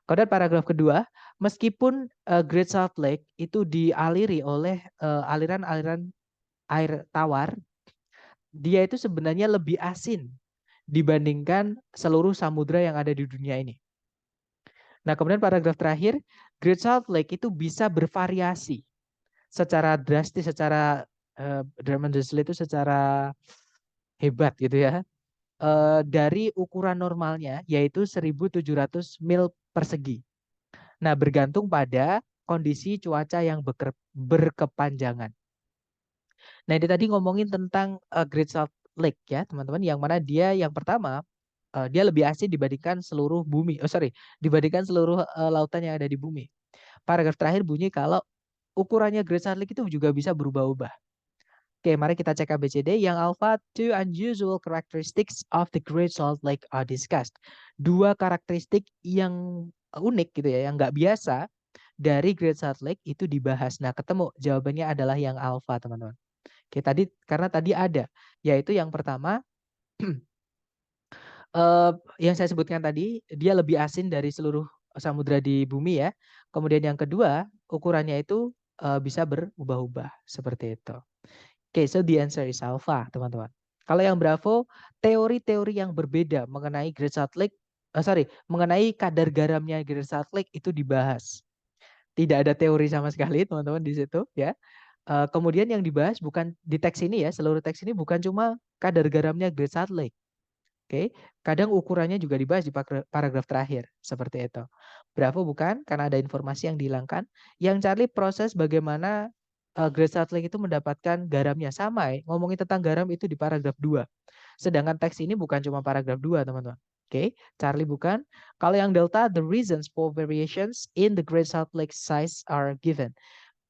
Kemudian paragraf kedua, meskipun Great Salt Lake itu dialiri oleh aliran-aliran air tawar, dia itu sebenarnya lebih asin dibandingkan seluruh samudra yang ada di dunia ini. Nah, kemudian paragraf terakhir, Great Salt Lake itu bisa bervariasi secara drastis, secara tremendously itu secara hebat gitu ya. Dari ukuran normalnya yaitu 1.700 mil persegi. Nah, bergantung pada kondisi cuaca yang berkepanjangan. Nah, ini tadi ngomongin tentang Great Salt Lake ya, teman-teman, yang mana dia yang pertama dia lebih asin dibandingkan seluruh bumi. Dibandingkan seluruh lautan yang ada di bumi. Paragraf terakhir bunyi kalau ukurannya Great Salt Lake itu juga bisa berubah-ubah. Oke, mari kita cek ABCD. Yang alpha, two unusual characteristics of the Great Salt Lake are discussed. Dua karakteristik yang unik gitu ya, yang nggak biasa dari Great Salt Lake itu dibahas. Nah, ketemu jawabannya adalah yang alpha, teman-teman. Oke, karena tadi ada, yaitu yang pertama yang saya sebutkan tadi, dia lebih asin dari seluruh samudra di bumi ya. Kemudian yang kedua, ukurannya itu bisa berubah-ubah seperti itu. Oke, so the answer is alpha, teman-teman. Kalau yang bravo, teori-teori yang berbeda mengenai Great Salt Lake, mengenai kadar garamnya Great Salt Lake itu dibahas. Tidak ada teori sama sekali, teman-teman, di situ ya. Kemudian yang dibahas bukan di teks ini ya, seluruh teks ini bukan cuma kadar garamnya Great Salt Lake. Oke, kadang ukurannya juga dibahas di paragraf terakhir, seperti itu. Bravo bukan, karena ada informasi yang dihilangkan. Yang Charlie proses bagaimana Great Salt Lake itu mendapatkan garamnya. Sama ya, ngomongin tentang garam itu di paragraf 2. Sedangkan teks ini bukan cuma paragraf 2, teman-teman. Oke, Charlie bukan. Kalau yang Delta, the reasons for variations in the Great Salt Lake size are given.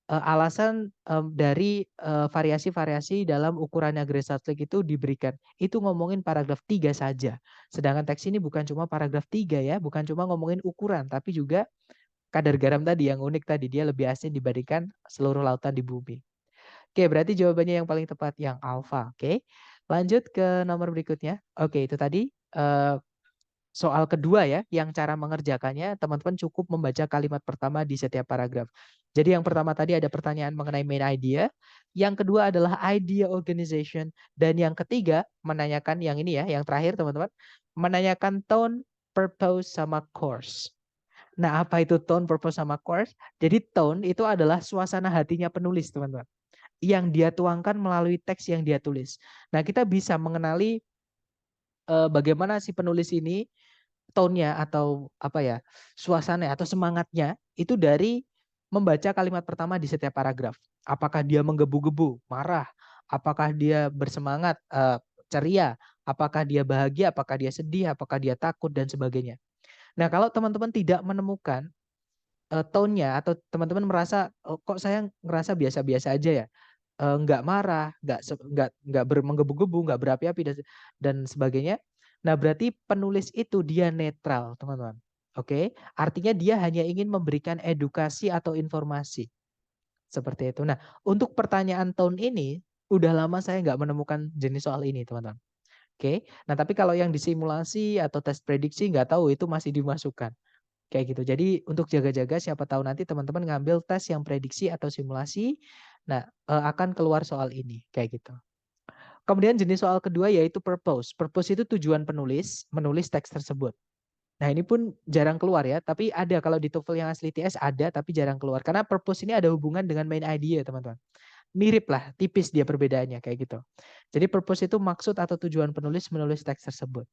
Alasan dari variasi-variasi dalam ukurannya Great Salt Lake itu diberikan. Itu ngomongin paragraf 3 saja. Sedangkan teks ini bukan cuma paragraf 3 ya, bukan cuma ngomongin ukuran, tapi juga kadar garam tadi yang unik tadi, dia lebih asin dibandingkan seluruh lautan di bumi. Oke, berarti jawabannya yang paling tepat yang alfa. Oke, lanjut ke nomor berikutnya. Oke, itu tadi soal kedua ya, yang cara mengerjakannya teman-teman cukup membaca kalimat pertama di setiap paragraf. Jadi yang pertama tadi ada pertanyaan mengenai main idea, yang kedua adalah idea organization, dan yang ketiga menanyakan yang ini ya, yang terakhir teman-teman, menanyakan tone, purpose, sama course. Nah, apa itu tone, purpose, sama course? Jadi tone itu adalah suasana hatinya penulis teman-teman, yang dia tuangkan melalui teks yang dia tulis. Nah, kita bisa mengenali bagaimana si penulis ini tone-nya atau apa ya, suasana atau semangatnya itu dari membaca kalimat pertama di setiap paragraf. Apakah dia menggebu-gebu, marah, apakah dia bersemangat, ceria, apakah dia bahagia, apakah dia sedih, apakah dia takut dan sebagainya. Nah, kalau teman-teman tidak menemukan tone-nya atau teman-teman merasa oh, kok saya ngerasa biasa-biasa aja ya, nggak marah, nggak menggebu-gebu, nggak berapi-api dan sebagainya. Nah, berarti penulis itu dia netral, teman-teman. Oke, artinya dia hanya ingin memberikan edukasi atau informasi. Seperti itu. Nah, untuk pertanyaan tone ini, udah lama saya nggak menemukan jenis soal ini, teman-teman. Oke, nah tapi kalau yang disimulasi atau tes prediksi nggak tahu itu masih dimasukkan. Kayak gitu. Jadi untuk jaga-jaga siapa tahu nanti teman-teman ngambil tes yang prediksi atau simulasi, nah akan keluar soal ini, kayak gitu. Kemudian jenis soal kedua yaitu purpose. Purpose itu tujuan penulis, menulis teks tersebut. Nah ini pun jarang keluar ya, tapi ada kalau di TOEFL yang asli TS ada, tapi jarang keluar. Karena purpose ini ada hubungan dengan main idea teman-teman. Mirip lah, tipis dia perbedaannya kayak gitu. Jadi purpose itu maksud atau tujuan penulis menulis teks tersebut.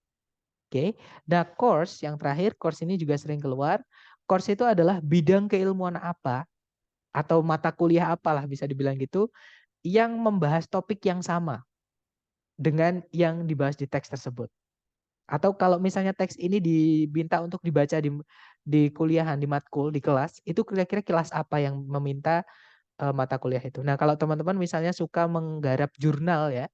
Oke. Nah, course yang terakhir, course ini juga sering keluar. Course itu adalah bidang keilmuan apa atau mata kuliah apalah bisa dibilang gitu yang membahas topik yang sama dengan yang dibahas di teks tersebut. Atau kalau misalnya teks ini diminta untuk dibaca di kuliahan, di matkul, di kelas, itu kira-kira kelas apa yang meminta mata kuliah itu. Nah, kalau teman-teman misalnya suka menggarap jurnal ya,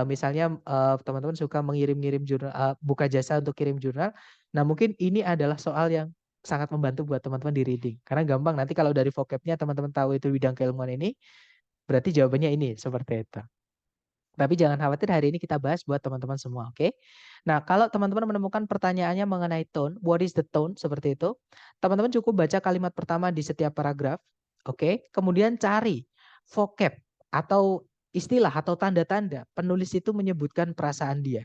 misalnya teman-teman suka mengirim-ngirim jurnal, buka jasa untuk kirim jurnal. Nah, mungkin ini adalah soal yang sangat membantu buat teman-teman di reading. Karena gampang nanti kalau dari vocabnya teman-teman tahu itu bidang keilmuan ini, berarti jawabannya ini seperti itu. Tapi jangan khawatir, hari ini kita bahas buat teman-teman semua, oke? Nah, kalau teman-teman menemukan pertanyaannya mengenai tone, what is the tone, seperti itu, teman-teman cukup baca kalimat pertama di setiap paragraf, oke? Kemudian cari vocab atau istilah atau tanda-tanda penulis itu menyebutkan perasaan dia.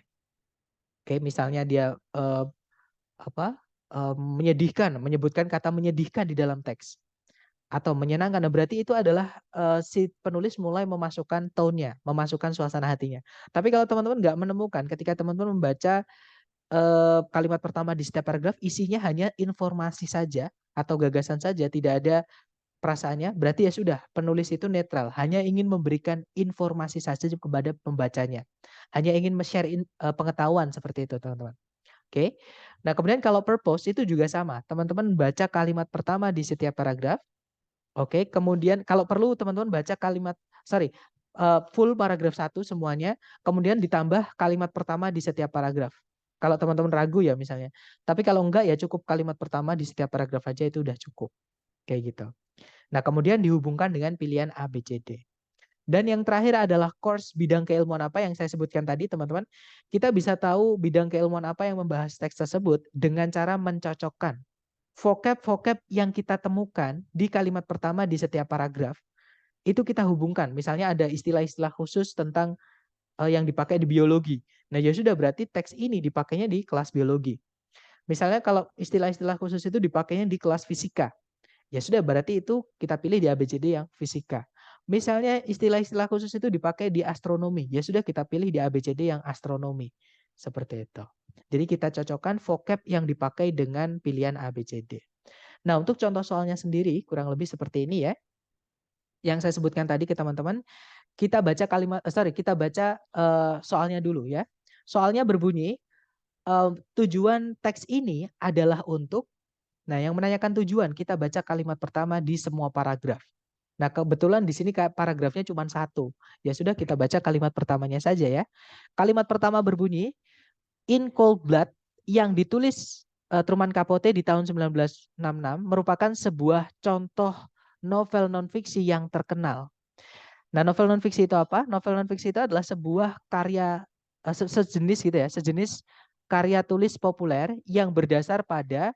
Oke, misalnya dia menyedihkan, menyebutkan kata menyedihkan di dalam teks atau menyenangkan. Nah, berarti itu adalah si penulis mulai memasukkan tone-nya, memasukkan suasana hatinya. Tapi kalau teman-teman nggak menemukan, ketika teman-teman membaca kalimat pertama di setiap paragraf isinya hanya informasi saja atau gagasan saja, tidak ada perasaannya, berarti ya sudah, penulis itu netral, hanya ingin memberikan informasi saja kepada pembacanya. Hanya ingin share pengetahuan seperti itu, teman-teman. Oke. Nah, kemudian kalau purpose itu juga sama. Teman-teman baca kalimat pertama di setiap paragraf. Oke, kemudian kalau perlu teman-teman baca full paragraf 1 semuanya, kemudian ditambah kalimat pertama di setiap paragraf. Kalau teman-teman ragu ya misalnya. Tapi kalau enggak ya cukup kalimat pertama di setiap paragraf aja itu udah cukup. Kayak gitu. Nah, kemudian dihubungkan dengan pilihan A, B, C, D. Dan yang terakhir adalah course bidang keilmuan apa yang saya sebutkan tadi, teman-teman. Kita bisa tahu bidang keilmuan apa yang membahas teks tersebut dengan cara mencocokkan vocab-vocab yang kita temukan di kalimat pertama di setiap paragraf. Itu kita hubungkan. Misalnya ada istilah-istilah khusus tentang yang dipakai di biologi. Nah, ya sudah berarti teks ini dipakainya di kelas biologi. Misalnya kalau istilah-istilah khusus itu dipakainya di kelas fisika. Ya sudah, berarti itu kita pilih di ABCD yang fisika. Misalnya istilah-istilah khusus itu dipakai di astronomi. Ya sudah, kita pilih di ABCD yang astronomi. Seperti itu. Jadi kita cocokkan vocab yang dipakai dengan pilihan ABCD. Nah, untuk contoh soalnya sendiri kurang lebih seperti ini ya. Yang saya sebutkan tadi ke teman-teman, kita baca soalnya dulu ya. Soalnya berbunyi, tujuan teks ini adalah untuk. Nah, yang menanyakan tujuan, kita baca kalimat pertama di semua paragraf. Nah, kebetulan di sini paragrafnya cuma satu. Ya sudah, kita baca kalimat pertamanya saja ya. Kalimat pertama berbunyi, In Cold Blood, yang ditulis Truman Capote di tahun 1966 merupakan sebuah contoh novel non-fiksi yang terkenal. Nah, novel non-fiksi itu apa? Novel non-fiksi itu adalah sebuah karya sejenis gitu ya, sejenis karya tulis populer yang berdasar pada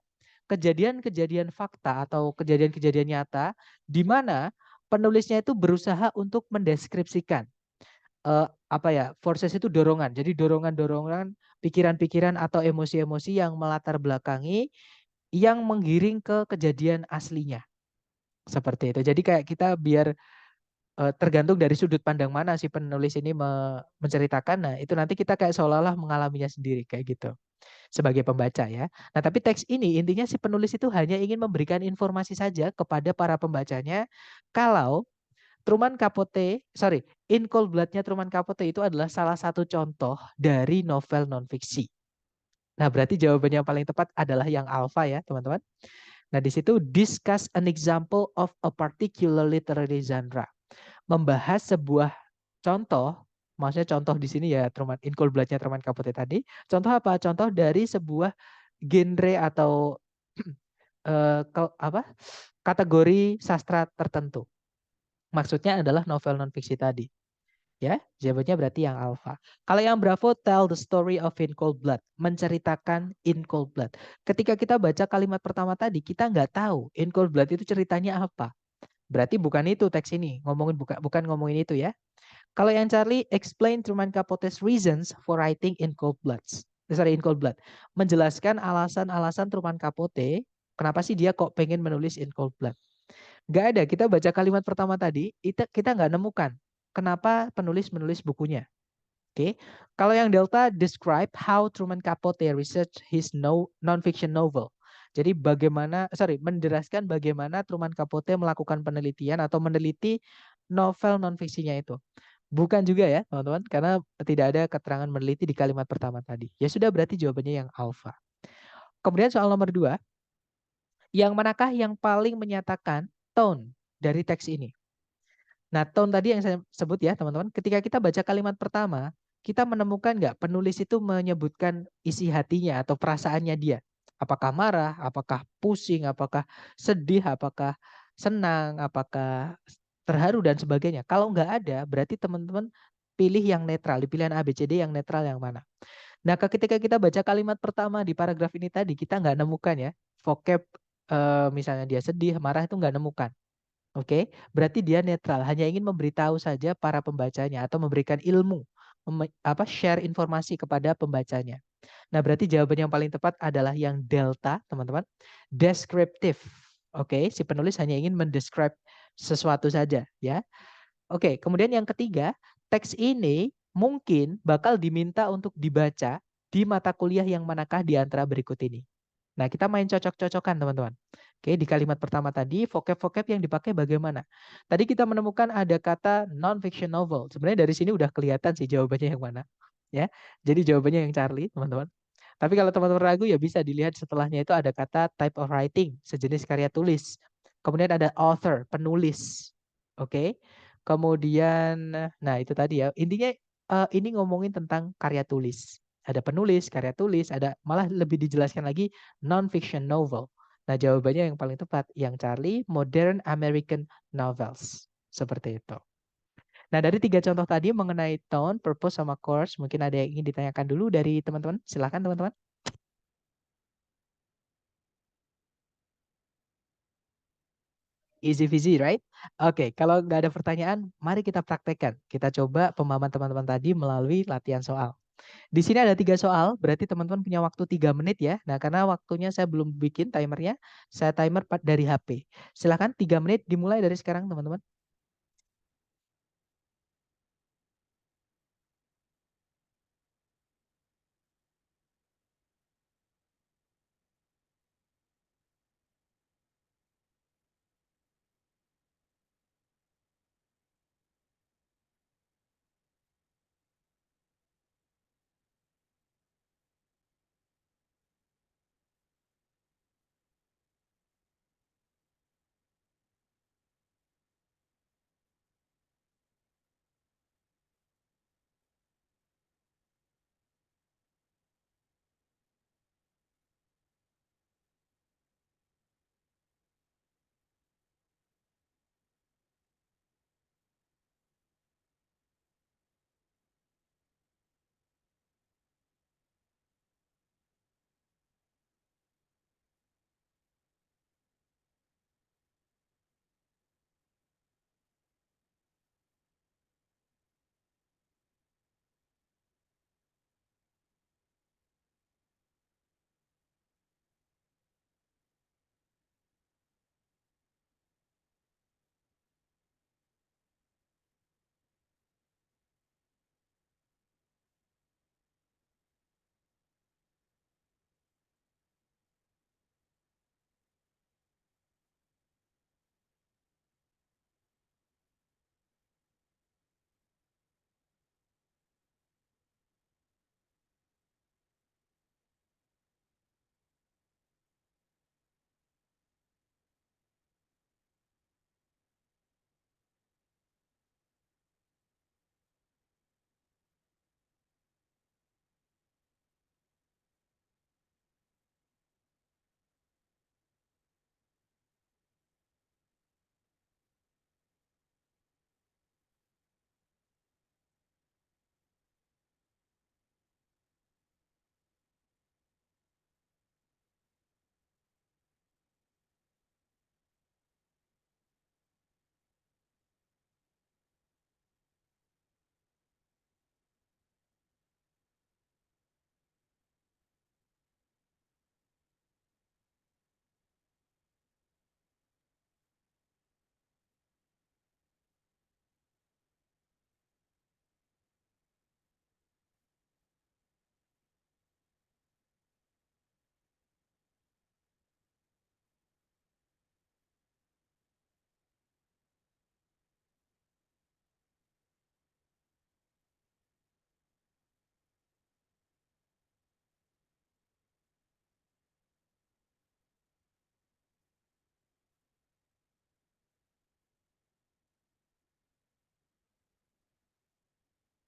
kejadian-kejadian fakta atau kejadian-kejadian nyata di mana penulisnya itu berusaha untuk mendeskripsikan apa ya, forces itu dorongan. Jadi dorongan-dorongan, pikiran-pikiran atau emosi-emosi yang melatar belakangi yang menggiring ke kejadian aslinya. Seperti itu. Jadi kayak kita biar tergantung dari sudut pandang mana si penulis ini menceritakan. Nah, itu nanti kita kayak seolah-olah mengalaminya sendiri kayak gitu sebagai pembaca ya. Nah, tapi teks ini intinya si penulis itu hanya ingin memberikan informasi saja kepada para pembacanya kalau Truman Capote, sorry, In Cold Blood-nya Truman Capote itu adalah salah satu contoh dari novel non-fiksi. Nah, berarti jawabannya yang paling tepat adalah yang alfa ya, teman-teman. Nah, di situ discuss an example of a particular literary genre. Membahas sebuah contoh, maksudnya contoh di sini ya Truman In Cold Blood-nya Truman Capote tadi. Contoh apa? Contoh dari sebuah genre atau apa? Kategori sastra tertentu. Maksudnya adalah novel non-fiksi tadi. Ya, jawabannya berarti yang alfa. Kalau yang Bravo, tell the story of In Cold Blood. Menceritakan In Cold Blood. Ketika kita baca kalimat pertama tadi, kita nggak tahu In Cold Blood itu ceritanya apa. Berarti bukan itu teks ini. Bukan ngomongin itu ya. Kalau yang Charlie, explain Truman Capote's reasons for writing In Cold Blood. Sorry, In Cold Blood. Menjelaskan alasan-alasan Truman Capote, kenapa sih dia kok pengen menulis In Cold Blood. Nggak ada, kita baca kalimat pertama tadi, kita nggak nemukan kenapa penulis menulis bukunya. Oke, kalau yang Delta describe how Truman Capote research his non-fiction novel. Jadi menjelaskan bagaimana Truman Capote melakukan penelitian atau meneliti novel non-fiksinya itu. Bukan juga ya, teman-teman, karena tidak ada keterangan meneliti di kalimat pertama tadi. Ya sudah, berarti jawabannya yang alfa. Kemudian soal nomor 2, yang manakah yang paling menyatakan tone dari teks ini? Nah, tone tadi yang saya sebut ya, teman-teman. Ketika kita baca kalimat pertama, kita menemukan nggak penulis itu menyebutkan isi hatinya atau perasaannya dia. Apakah marah, apakah pusing, apakah sedih, apakah senang, apakah terharu, dan sebagainya. Kalau nggak ada, berarti teman-teman pilih yang netral. Di pilihan A, B, C, D yang netral yang mana. Nah, ketika kita baca kalimat pertama di paragraf ini tadi, kita nggak nemukan ya. Vocab misalnya dia sedih, marah itu nggak nemukan. Oke, berarti dia netral, hanya ingin memberitahu saja para pembacanya atau memberikan ilmu, share informasi kepada pembacanya. Nah, berarti jawaban yang paling tepat adalah yang delta, teman-teman. Descriptive. Oke, si penulis hanya ingin mendescribe sesuatu saja, ya. Oke, kemudian yang ketiga, teks ini mungkin bakal diminta untuk dibaca di mata kuliah yang manakah di antara berikut ini. Nah, kita main cocok-cocokan, teman-teman. Oke, di kalimat pertama tadi, vocab-vocab yang dipakai bagaimana? Tadi kita menemukan ada kata non-fiction novel. Sebenarnya dari sini udah kelihatan sih jawabannya yang mana. Ya, jadi jawabannya yang Charlie, teman-teman. Tapi kalau teman-teman ragu ya bisa dilihat setelahnya itu ada kata type of writing, sejenis karya tulis. Kemudian ada author, penulis. Oke. Kemudian, nah itu tadi ya. Intinya ini ngomongin tentang karya tulis. Ada penulis, karya tulis, ada malah lebih dijelaskan lagi non-fiction novel. Nah, jawabannya yang paling tepat yang Charlie, modern American novels. Seperti itu. Nah, dari 3 contoh tadi mengenai tone, purpose, sama course, mungkin ada yang ingin ditanyakan dulu dari teman-teman. Silakan teman-teman. Easy peasy, right? Oke, kalau nggak ada pertanyaan, mari kita praktekkan. Kita coba pemahaman teman-teman tadi melalui latihan soal. Di sini ada 3 soal, berarti teman-teman punya waktu 3 menit ya. Nah, karena waktunya saya belum bikin timernya, saya timer dari HP. Silakan 3 menit dimulai dari sekarang, teman-teman.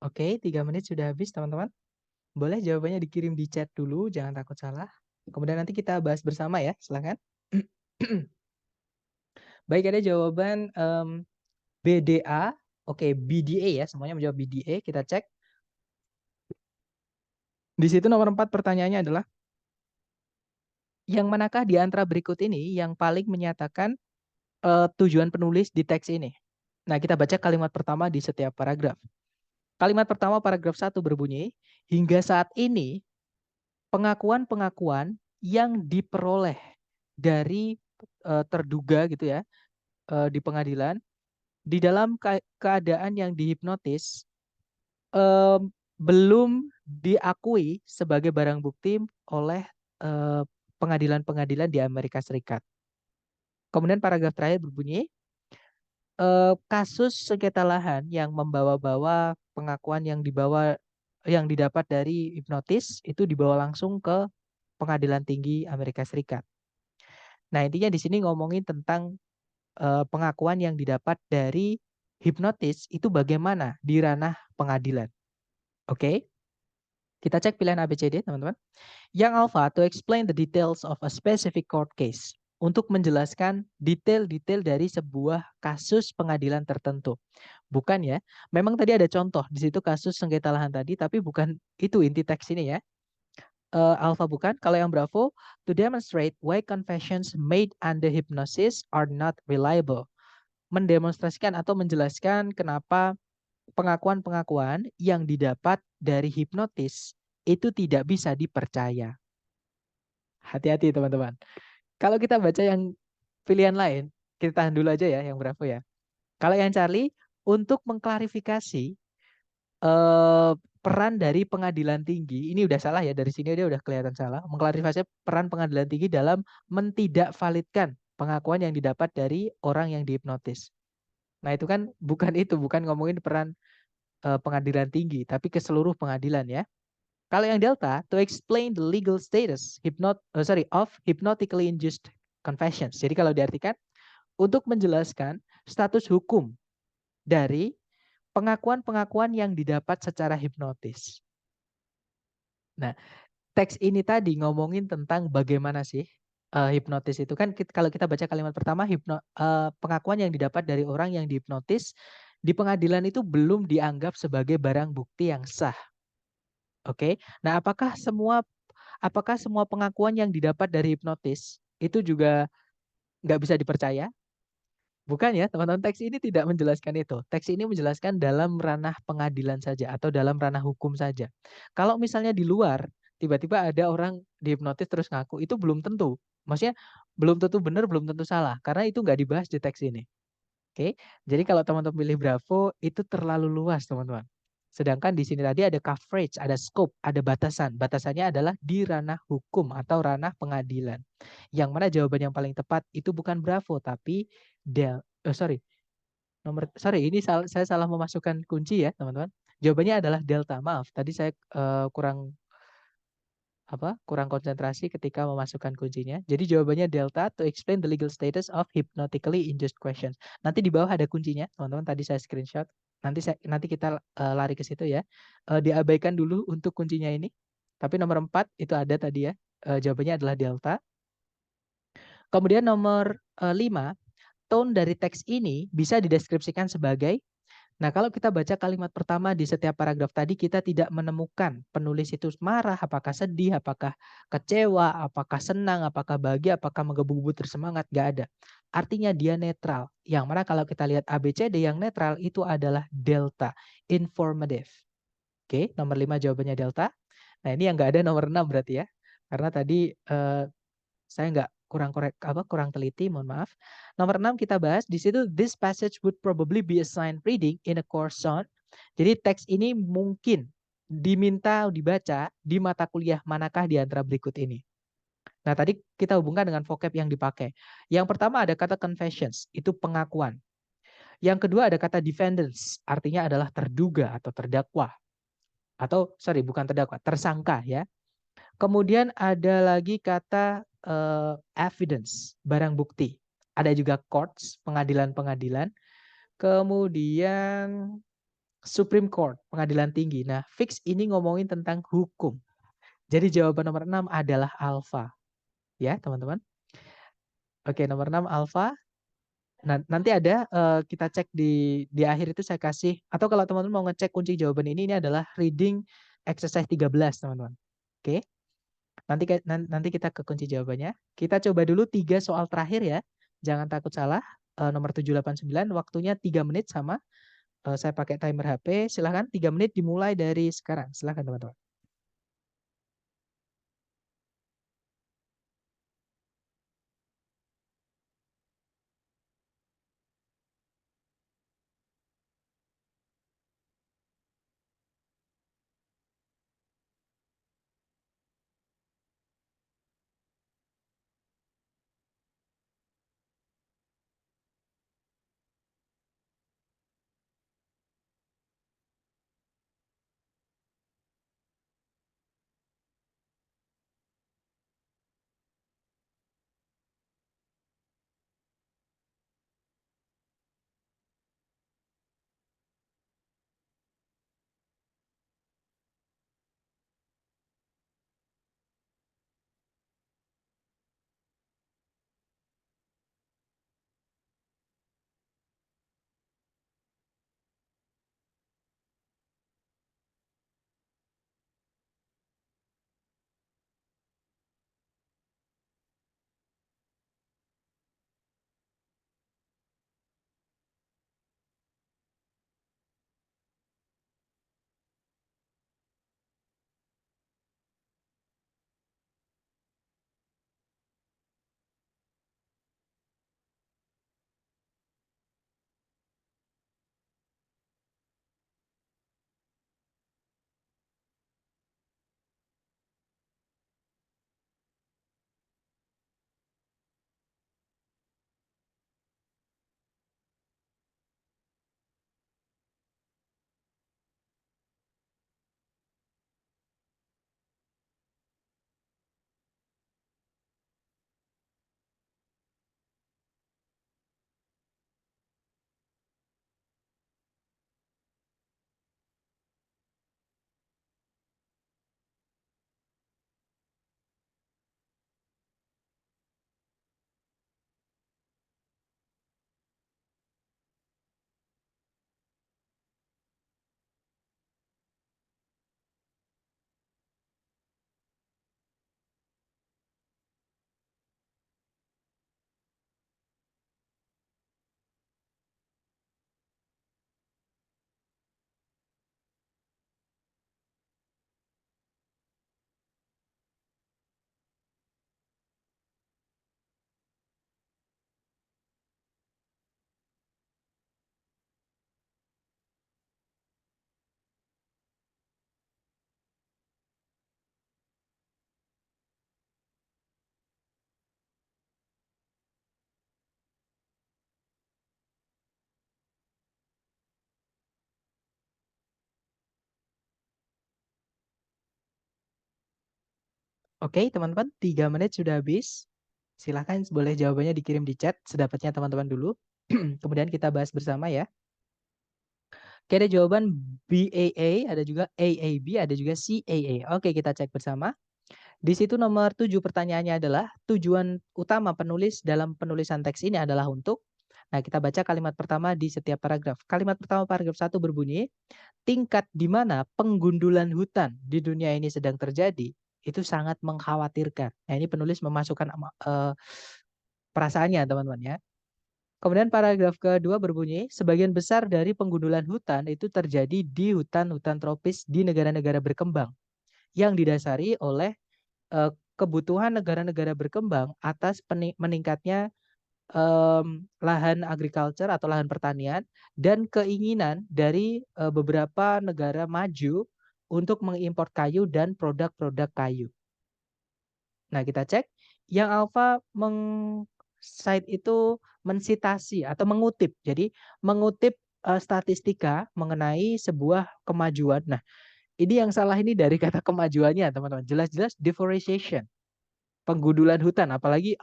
Oke, 3 menit sudah habis teman-teman. Boleh jawabannya dikirim di chat dulu, jangan takut salah. Kemudian nanti kita bahas bersama ya, silakan. Baik, ada jawaban BDA, oke BDA ya, semuanya menjawab BDA, kita cek. Di situ nomor 4 pertanyaannya adalah, yang manakah di antara berikut ini yang paling menyatakan tujuan penulis di teks ini? Nah, kita baca kalimat pertama di setiap paragraf. Kalimat pertama paragraf 1 berbunyi, hingga saat ini pengakuan-pengakuan yang diperoleh dari terduga gitu ya di pengadilan di dalam keadaan yang dihipnotis belum diakui sebagai barang bukti oleh pengadilan-pengadilan di Amerika Serikat. Kemudian paragraf terakhir berbunyi, kasus sengketa lahan yang membawa-bawa pengakuan yang didapat dari hipnotis itu dibawa langsung ke Pengadilan Tinggi Amerika Serikat. Nah, intinya di sini ngomongin tentang pengakuan yang didapat dari hipnotis itu bagaimana di ranah pengadilan. Oke, kita cek pilihan ABCD teman-teman. Yang alpha to explain the details of a specific court case. Untuk menjelaskan detail-detail dari sebuah kasus pengadilan tertentu. Bukan ya, memang tadi ada contoh di situ kasus sengketa lahan tadi, tapi bukan itu inti teks ini ya. Alpha bukan. Kalau yang Bravo, to demonstrate why confessions made under hypnosis are not reliable. Mendemonstrasikan atau menjelaskan kenapa pengakuan-pengakuan yang didapat dari hipnotis itu tidak bisa dipercaya. Hati-hati teman-teman. Kalau kita baca yang pilihan lain, kita tahan dulu aja ya yang Bravo ya. Kalau yang Charlie, untuk mengklarifikasi peran dari pengadilan tinggi, ini udah salah ya, dari sini dia udah kelihatan salah. Mengklarifikasi peran pengadilan tinggi dalam mentidakvalidkan pengakuan yang didapat dari orang yang dihipnotis. Nah itu kan bukan ngomongin peran pengadilan tinggi, tapi ke seluruh pengadilan ya. Kalau yang delta, to explain the legal status of hypnotically induced confessions. Jadi kalau diartikan, untuk menjelaskan status hukum dari pengakuan-pengakuan yang didapat secara hipnotis. Nah, teks ini tadi ngomongin tentang bagaimana sih hipnotis itu kan kalau kita baca kalimat pertama pengakuan yang didapat dari orang yang dihipnotis di pengadilan itu belum dianggap sebagai barang bukti yang sah. Oke. Nah, apakah semua pengakuan yang didapat dari hipnotis itu juga nggak bisa dipercaya? Bukan ya, teman-teman. Teks ini tidak menjelaskan itu. Teks ini menjelaskan dalam ranah pengadilan saja atau dalam ranah hukum saja. Kalau misalnya di luar, tiba-tiba ada orang dihipnotis terus ngaku, itu belum tentu. Maksudnya belum tentu benar, belum tentu salah. Karena itu nggak dibahas di teks ini. Oke, jadi kalau teman-teman pilih Bravo, itu terlalu luas teman-teman. Sedangkan di sini tadi ada coverage, ada scope, ada batasan. Batasannya adalah di ranah hukum atau ranah pengadilan. Yang mana jawaban yang paling tepat itu bukan Bravo, tapi ini saya salah memasukkan kunci ya teman-teman. Jawabannya adalah delta. Maaf, tadi saya kurang konsentrasi ketika memasukkan kuncinya. Jadi jawabannya delta to explain the legal status of hypnotically induced questions. Nanti di bawah ada kuncinya, teman-teman. Tadi saya screenshot. Nanti kita lari ke situ ya. Diabaikan dulu untuk kuncinya ini. Tapi nomor 4 itu ada tadi ya. Jawabannya adalah delta. Kemudian nomor 5, tone dari teks ini bisa dideskripsikan sebagai. Nah, kalau kita baca kalimat pertama di setiap paragraf tadi, kita tidak menemukan penulis itu marah, apakah sedih, apakah kecewa, apakah senang, apakah bahagia, apakah menggebu-gebu tersemangat, nggak ada. Artinya dia netral. Yang mana kalau kita lihat ABCD yang netral itu adalah delta, informative. Oke, nomor 5 jawabannya delta. Nah, ini yang nggak ada nomor 6 berarti ya. Karena tadi saya nggak kurang teliti, mohon maaf. Nomor 6 kita bahas di situ, this passage would probably be assigned reading in a course on. Jadi teks ini mungkin diminta dibaca di mata kuliah manakah di antara berikut ini. Nah, tadi kita hubungkan dengan vocab yang dipakai. Yang pertama ada kata confessions, itu pengakuan. Yang kedua ada kata defendants, artinya adalah terduga atau terdakwa. Bukan terdakwa, tersangka ya. Kemudian ada lagi kata evidence, barang bukti. Ada juga courts, pengadilan-pengadilan. Kemudian Supreme Court, pengadilan tinggi. Nah, fix ini ngomongin tentang hukum. Jadi jawaban nomor 6 adalah alfa. Ya, teman-teman. Oke, nomor 6 alfa. Nah, nanti ada kita cek di akhir itu saya kasih, atau kalau teman-teman mau ngecek kunci jawaban ini adalah reading exercise 13, teman-teman. Oke. Nanti kita ke kunci jawabannya. Kita coba dulu 3 soal terakhir ya. Jangan takut salah. Nomor 789 waktunya 3 menit sama. Saya pakai timer HP. Silahkan 3 menit dimulai dari sekarang. Silahkan teman-teman. Oke, teman-teman, 3 menit sudah habis. Silahkan boleh jawabannya dikirim di chat sedapatnya teman-teman dulu. Kemudian kita bahas bersama ya. Oke, ada jawaban BAA, ada juga AAB, ada juga CAA. Oke, kita cek bersama. Di situ nomor 7 pertanyaannya adalah tujuan utama penulis dalam penulisan teks ini adalah untuk. Nah, kita baca kalimat pertama di setiap paragraf. Kalimat pertama paragraf 1 berbunyi, tingkat di mana penggundulan hutan di dunia ini sedang terjadi itu sangat mengkhawatirkan. Nah, ini penulis memasukkan perasaannya, teman-teman ya. Kemudian paragraf kedua berbunyi, sebagian besar dari penggundulan hutan itu terjadi di hutan-hutan tropis di negara-negara berkembang yang didasari oleh kebutuhan negara-negara berkembang atas meningkatnya lahan agriculture atau lahan pertanian dan keinginan dari beberapa negara maju untuk mengimpor kayu dan produk-produk kayu. Nah, kita cek yang alfa site itu mensitasi atau mengutip. Jadi mengutip statistika mengenai sebuah kemajuan. Nah, ini yang salah ini dari kata kemajuannya, teman-teman. Jelas-jelas deforestation, penggundulan hutan, apalagi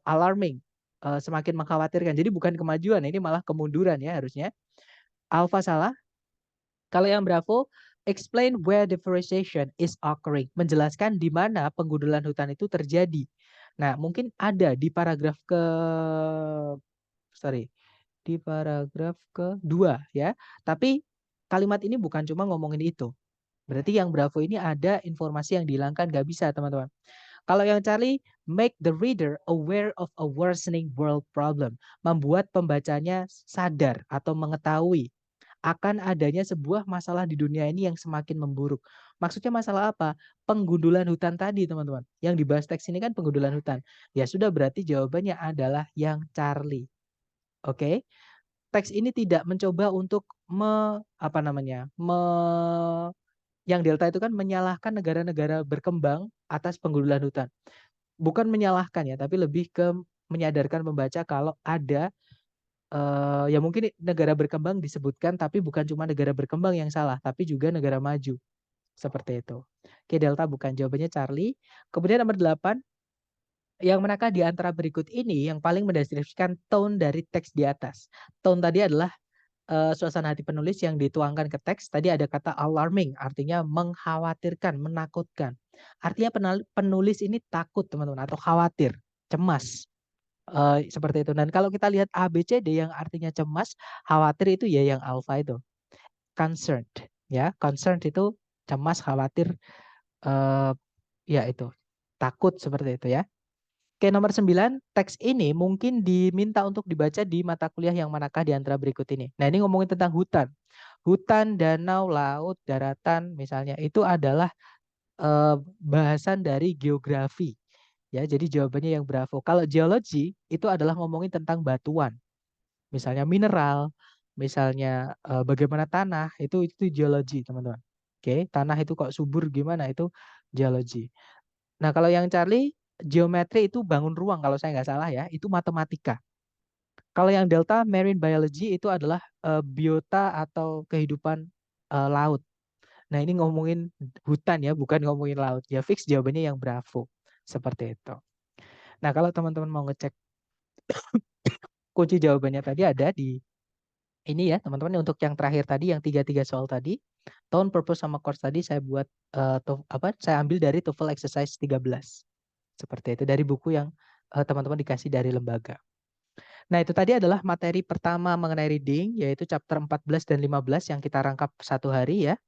alarming, semakin mengkhawatirkan. Jadi bukan kemajuan, ini malah kemunduran ya harusnya. Alfa salah. Kalau yang Bravo, explain where deforestation is occurring. Menjelaskan di mana penggundulan hutan itu terjadi. Nah, mungkin ada di paragraf di paragraf kedua ya. Tapi kalimat ini bukan cuma ngomongin itu. Berarti yang Bravo ini ada informasi yang dihilangkan, nggak bisa teman-teman. Kalau yang Charlie, make the reader aware of a worsening world problem. Membuat pembacanya sadar atau mengetahui akan adanya sebuah masalah di dunia ini yang semakin memburuk. Maksudnya masalah apa? Penggundulan hutan tadi, teman-teman. Yang dibahas teks ini kan penggundulan hutan. Ya sudah, berarti jawabannya adalah yang Charlie. Oke. Teks ini tidak mencoba untuk yang Delta itu kan menyalahkan negara-negara berkembang atas penggundulan hutan. Bukan menyalahkan ya, tapi lebih ke menyadarkan pembaca kalau ada ya mungkin negara berkembang disebutkan, tapi bukan cuma negara berkembang yang salah, tapi juga negara maju. Seperti itu. Oke, Delta bukan, jawabannya Charlie. Kemudian nomor 8, yang manakah di antara berikut ini yang paling mendeskripsikan tone dari teks di atas? Tone tadi adalah suasana hati penulis yang dituangkan ke teks. Tadi ada kata alarming, artinya mengkhawatirkan, menakutkan. Artinya penulis ini takut, teman-teman, atau khawatir, cemas. Seperti itu. Dan kalau kita lihat A, B, C, D yang artinya cemas, khawatir itu ya yang alpha itu. Concerned, ya. Concerned itu cemas, khawatir, ya itu. Takut seperti itu ya. Oke, nomor 9, teks ini mungkin diminta untuk dibaca di mata kuliah yang manakah di antara berikut ini. Nah, ini ngomongin tentang hutan. Hutan, danau, laut, daratan misalnya itu adalah bahasan dari geografi. Ya, jadi jawabannya yang Bravo. Kalau geology itu adalah ngomongin tentang batuan. Misalnya mineral, misalnya bagaimana tanah, itu geology, teman-teman. Oke, tanah itu kok subur gimana, itu geology. Nah, kalau yang Charlie, geometri itu bangun ruang kalau saya nggak salah ya, itu matematika. Kalau yang Delta, marine biology itu adalah biota atau kehidupan laut. Nah, ini ngomongin hutan ya, bukan ngomongin laut. Ya fix jawabannya yang Bravo. Seperti itu. Nah, kalau teman-teman mau ngecek kunci jawabannya tadi ada di ini ya, teman-teman. Untuk yang terakhir tadi, yang 3 soal tadi, tone, purpose, sama course tadi saya buat saya ambil dari TOEFL exercise 13. Seperti itu, dari buku yang teman-teman dikasih dari lembaga. Nah, itu tadi adalah materi pertama mengenai reading, yaitu chapter 14 dan 15 yang kita rangkap satu hari ya.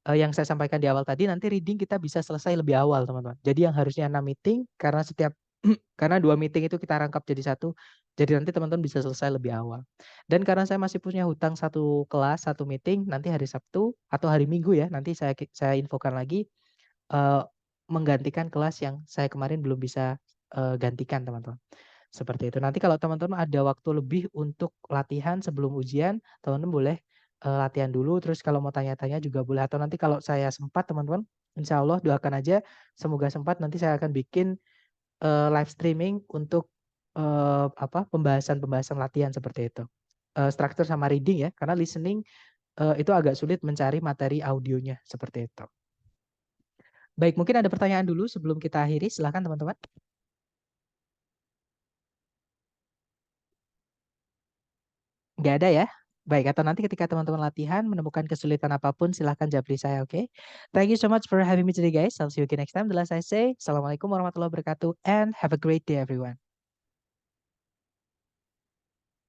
Yang saya sampaikan di awal tadi, nanti reading kita bisa selesai lebih awal, teman-teman. Jadi yang harusnya 6 meeting, karena 2 meeting itu kita rangkap jadi satu, jadi nanti teman-teman bisa selesai lebih awal. Dan karena saya masih punya hutang satu kelas, satu meeting, nanti hari Sabtu atau hari Minggu ya, nanti saya infokan lagi menggantikan kelas yang saya kemarin belum bisa gantikan, teman-teman. Seperti itu. Nanti kalau teman-teman ada waktu lebih untuk latihan sebelum ujian, teman-teman boleh latihan dulu. Terus kalau mau tanya-tanya juga boleh. Atau nanti kalau saya sempat, teman-teman, insya Allah doakan aja. Semoga sempat, nanti saya akan bikin live streaming untuk pembahasan latihan seperti itu. Struktur sama reading ya. Karena listening itu agak sulit mencari materi audionya. Seperti itu. Baik, mungkin ada pertanyaan dulu sebelum kita akhiri. Silahkan teman-teman. Nggak ada ya? Baik, atau nanti ketika teman-teman latihan menemukan kesulitan apapun, silahkan japri saya, oke? Thank you so much for having me today, guys. I'll see you again next time. The last I say, Assalamualaikum warahmatullahi wabarakatuh, and have a great day, everyone.